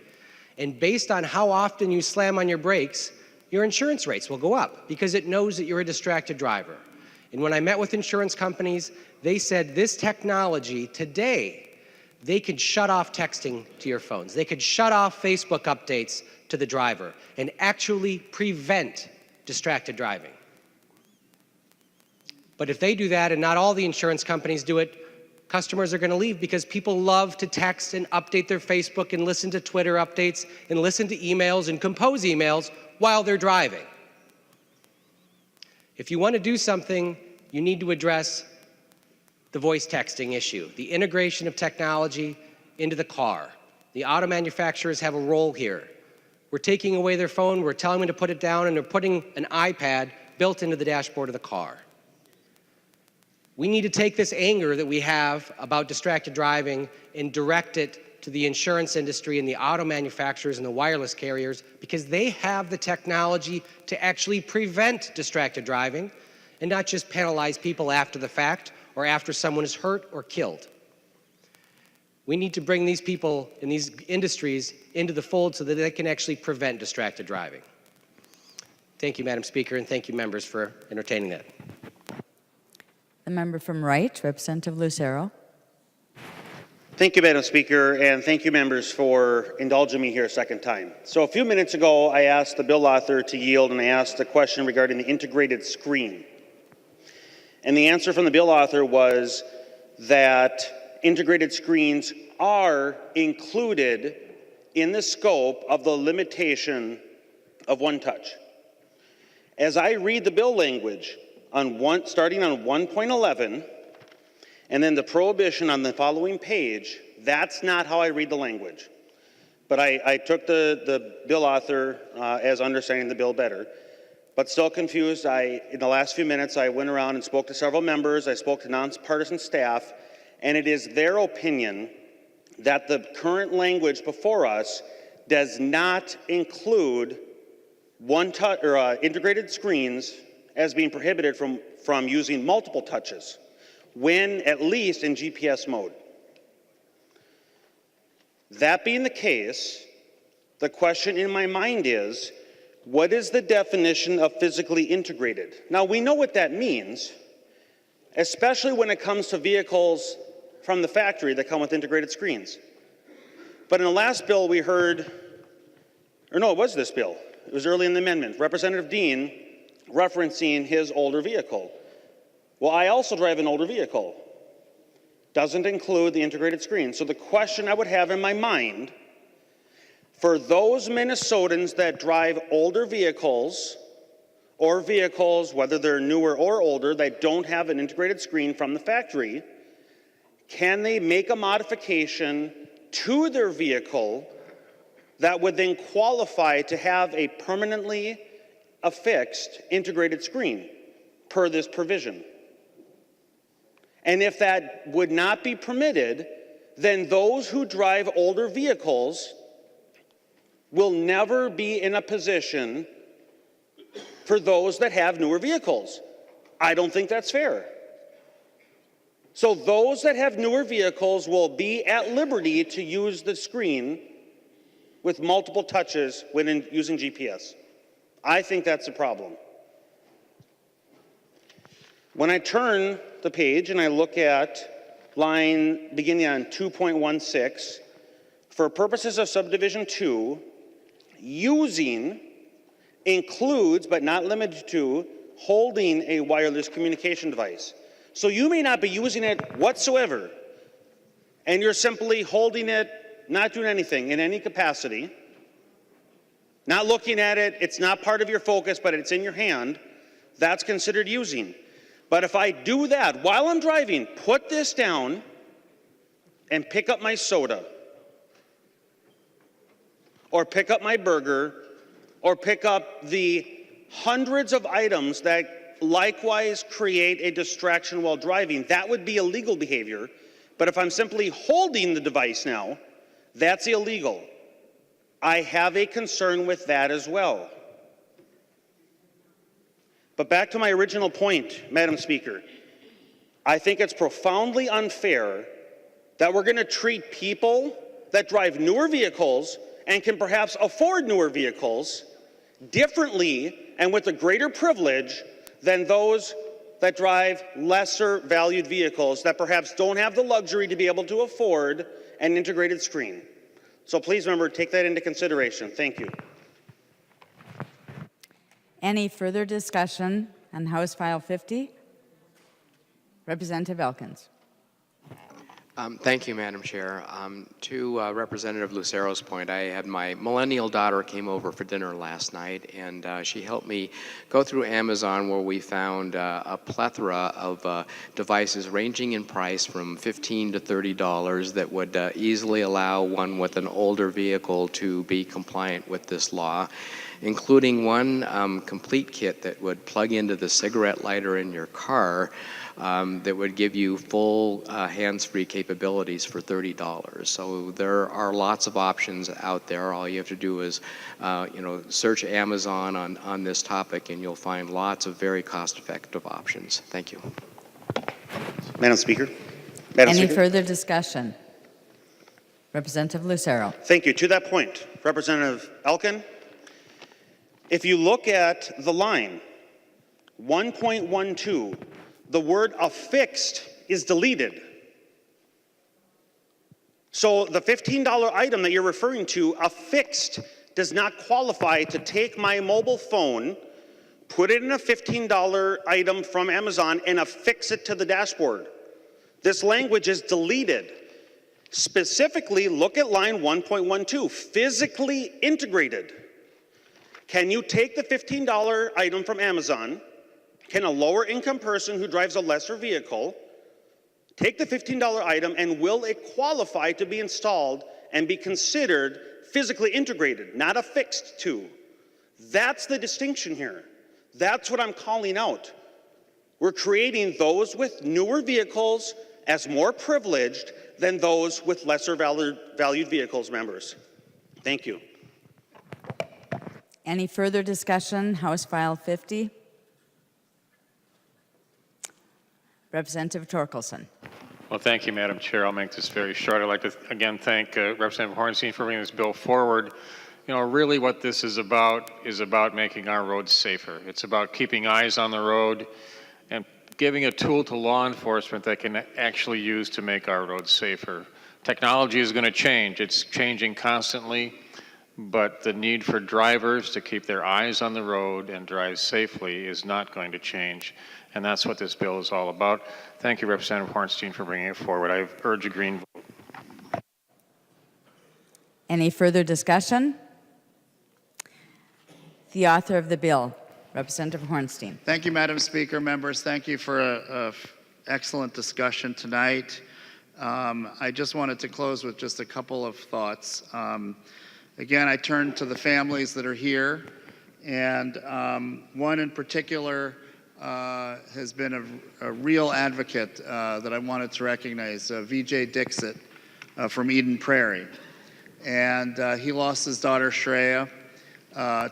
and based on how often you slam on your brakes, your insurance rates will go up because it knows that you're a distracted driver. And when I met with insurance companies, they said this technology today, they could shut off texting to your phones. They could shut off Facebook updates to the driver and actually prevent distracted driving. But if they do that and not all the insurance companies do it, customers are going to leave because people love to text and update their Facebook and listen to Twitter updates and listen to emails and compose emails while they're driving. If you want to do something, you need to address the voice texting issue, the integration of technology into the car. The auto manufacturers have a role here. We're taking away their phone, we're telling them to put it down, and they're putting an iPad built into the dashboard of the car. We need to take this anger that we have about distracted driving and direct it to the insurance industry and the auto manufacturers and the wireless carriers because they have the technology to actually prevent distracted driving and not just penalize people after the fact or after someone is hurt or killed. We need to bring these people in these industries into the fold so that they can actually prevent distracted driving. Thank you, Madam Speaker, and thank you, members, for entertaining that. The member from Wright, Representative Lucero. Thank you, Madam Speaker, and thank you, members, for indulging me here a second time. So a few minutes ago, I asked the bill author to yield, and I asked a question regarding the integrated screen. And the answer from the bill author was that integrated screens are included in the scope of the limitation of one touch. As I read the bill language, starting on 1.11, and then the prohibition on the following page, that's not how I read the language. But I took the bill author as understanding the bill better, but still confused. In the last few minutes, I went around and spoke to several members. I spoke to nonpartisan staff, and it is their opinion that the current language before us does not include integrated screens as being prohibited from using multiple touches, when at least in GPS mode. That being the case, the question in my mind is, what is the definition of physically integrated? Now, we know what that means, especially when it comes to vehicles from the factory that come with integrated screens. But in the last bill we heard, or no, it was this bill. It was early in the amendment. Representative Dean referencing his older vehicle. Well, I also drive an older vehicle. Doesn't include the integrated screen. So the question I would have in my mind, for those Minnesotans that drive older vehicles, or vehicles, whether they're newer or older, that don't have an integrated screen from the factory, can they make a modification to their vehicle that would then qualify to have a permanently affixed integrated screen per this provision? And if that would not be permitted, then those who drive older vehicles will never be in a position for those that have newer vehicles. I don't think that's fair. So those that have newer vehicles will be at liberty to use the screen with multiple touches when using GPS. I think that's a problem. When I turn the page and I look at line beginning on 2.16, for purposes of subdivision 2, using includes but not limited to holding a wireless communication device. So you may not be using it whatsoever, and you're simply holding it, not doing anything in any capacity, not looking at it, it's not part of your focus, but it's in your hand. That's considered using. But if I do that while I'm driving, put this down and pick up my soda, or pick up my burger, or pick up the hundreds of items that likewise create a distraction while driving, that would be illegal behavior. But if I'm simply holding the device now, that's illegal. I have a concern with that as well. But back to my original point, Madam Speaker, I think it's profoundly unfair that we're going to treat people that drive newer vehicles and can perhaps afford newer vehicles differently and with a greater privilege than those that drive lesser valued vehicles that perhaps don't have the luxury to be able to afford an integrated screen. So please, remember, take that into consideration. Thank you. Any further discussion on House File 50? Representative Elkins. Thank you, Madam Chair. To Representative Lucero's point, I had my millennial daughter came over for dinner last night, and she helped me go through Amazon, where we found a plethora of devices ranging in price from $15 to $30 that would easily allow one with an older vehicle to be compliant with this law, including one complete kit that would plug into the cigarette lighter in your car that would give you full hands-free capabilities for $30. So there are lots of options out there. All you have to do is, search Amazon on this topic, and you'll find lots of very cost-effective options. Thank you. Madam Speaker. Any further discussion? Representative Lucero. Thank you. To that point, Representative Elkin, if you look at the line, 1.12, the word affixed is deleted. So the $15 item that you're referring to, affixed, does not qualify to take my mobile phone, put it in a $15 item from Amazon, and affix it to the dashboard. This language is deleted. Specifically, look at line 1.12, physically integrated. Can you take the $15 item from Amazon? Can a lower income person who drives a lesser vehicle take the $15 item, and will it qualify to be installed and be considered physically integrated, not affixed to? That's the distinction here. That's what I'm calling out. We're creating those with newer vehicles as more privileged than those with lesser valued vehicles, members. Thank you. Any further discussion? House File 50. Representative Torkelson. Well, thank you, Madam Chair. I'll make this very short. I'd like to again thank Representative Hornstein for bringing this bill forward. You know, really what this is about making our roads safer. It's about keeping eyes on the road and giving a tool to law enforcement that can actually use to make our roads safer. Technology is going to change. It's changing constantly, but the need for drivers to keep their eyes on the road and drive safely is not going to change. And that's what this bill is all about. Thank you, Representative Hornstein, for bringing it forward. I urge a green vote. Any further discussion? The author of the bill, Representative Hornstein. Thank you, Madam Speaker. Members, thank you for an excellent discussion tonight. I just wanted to close with just a couple of thoughts. Again, I turn to the families that are here, and one in particular has been a real advocate that I wanted to recognize, V.J. Dixit from Eden Prairie. And he lost his daughter Shreya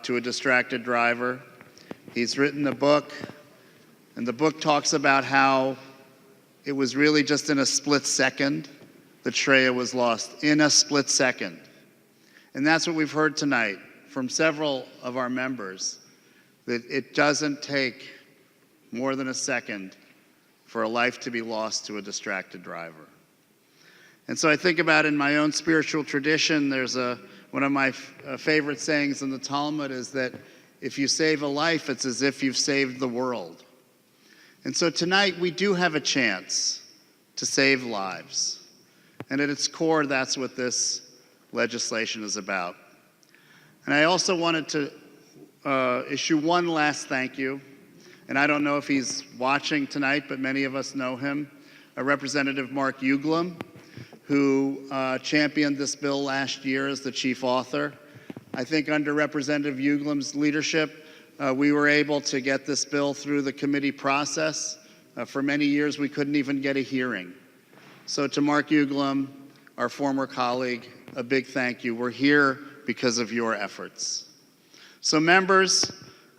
to a distracted driver. He's written a book, and the book talks about how it was really just in a split second that Shreya was lost, in a split second. And that's what we've heard tonight from several of our members, that it doesn't take more than a second for a life to be lost to a distracted driver. And so I think about in my own spiritual tradition, there's one of my favorite sayings in the Talmud is that if you save a life, it's as if you've saved the world. And so tonight we do have a chance to save lives. And at its core, that's what this legislation is about. And I also wanted to issue one last thank you. And I don't know if he's watching tonight, but many of us know him, Representative Mark Uglum, who championed this bill last year as the chief author. I think under Representative Uglum's leadership, we were able to get this bill through the committee process. For many years, we couldn't even get a hearing. So to Mark Uglum, our former colleague, a big thank you. We're here because of your efforts. So members,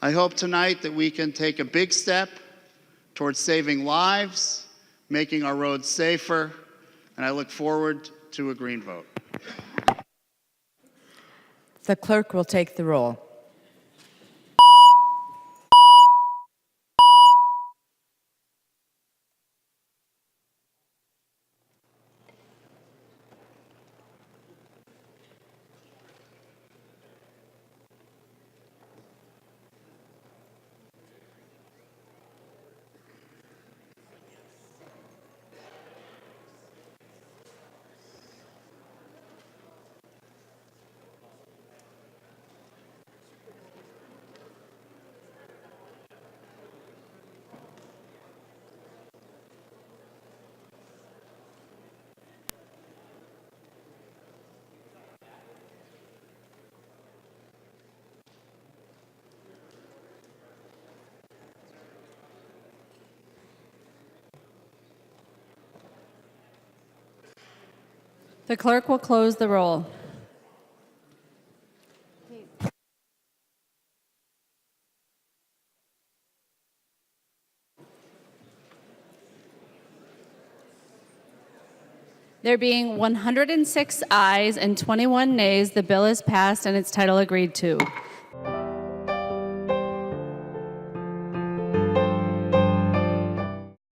I hope tonight that we can take a big step towards saving lives, making our roads safer, and I look forward to a green vote. The clerk will take the roll. The clerk will close the roll. There being 106 ayes and 21 nays, the bill is passed and its title agreed to.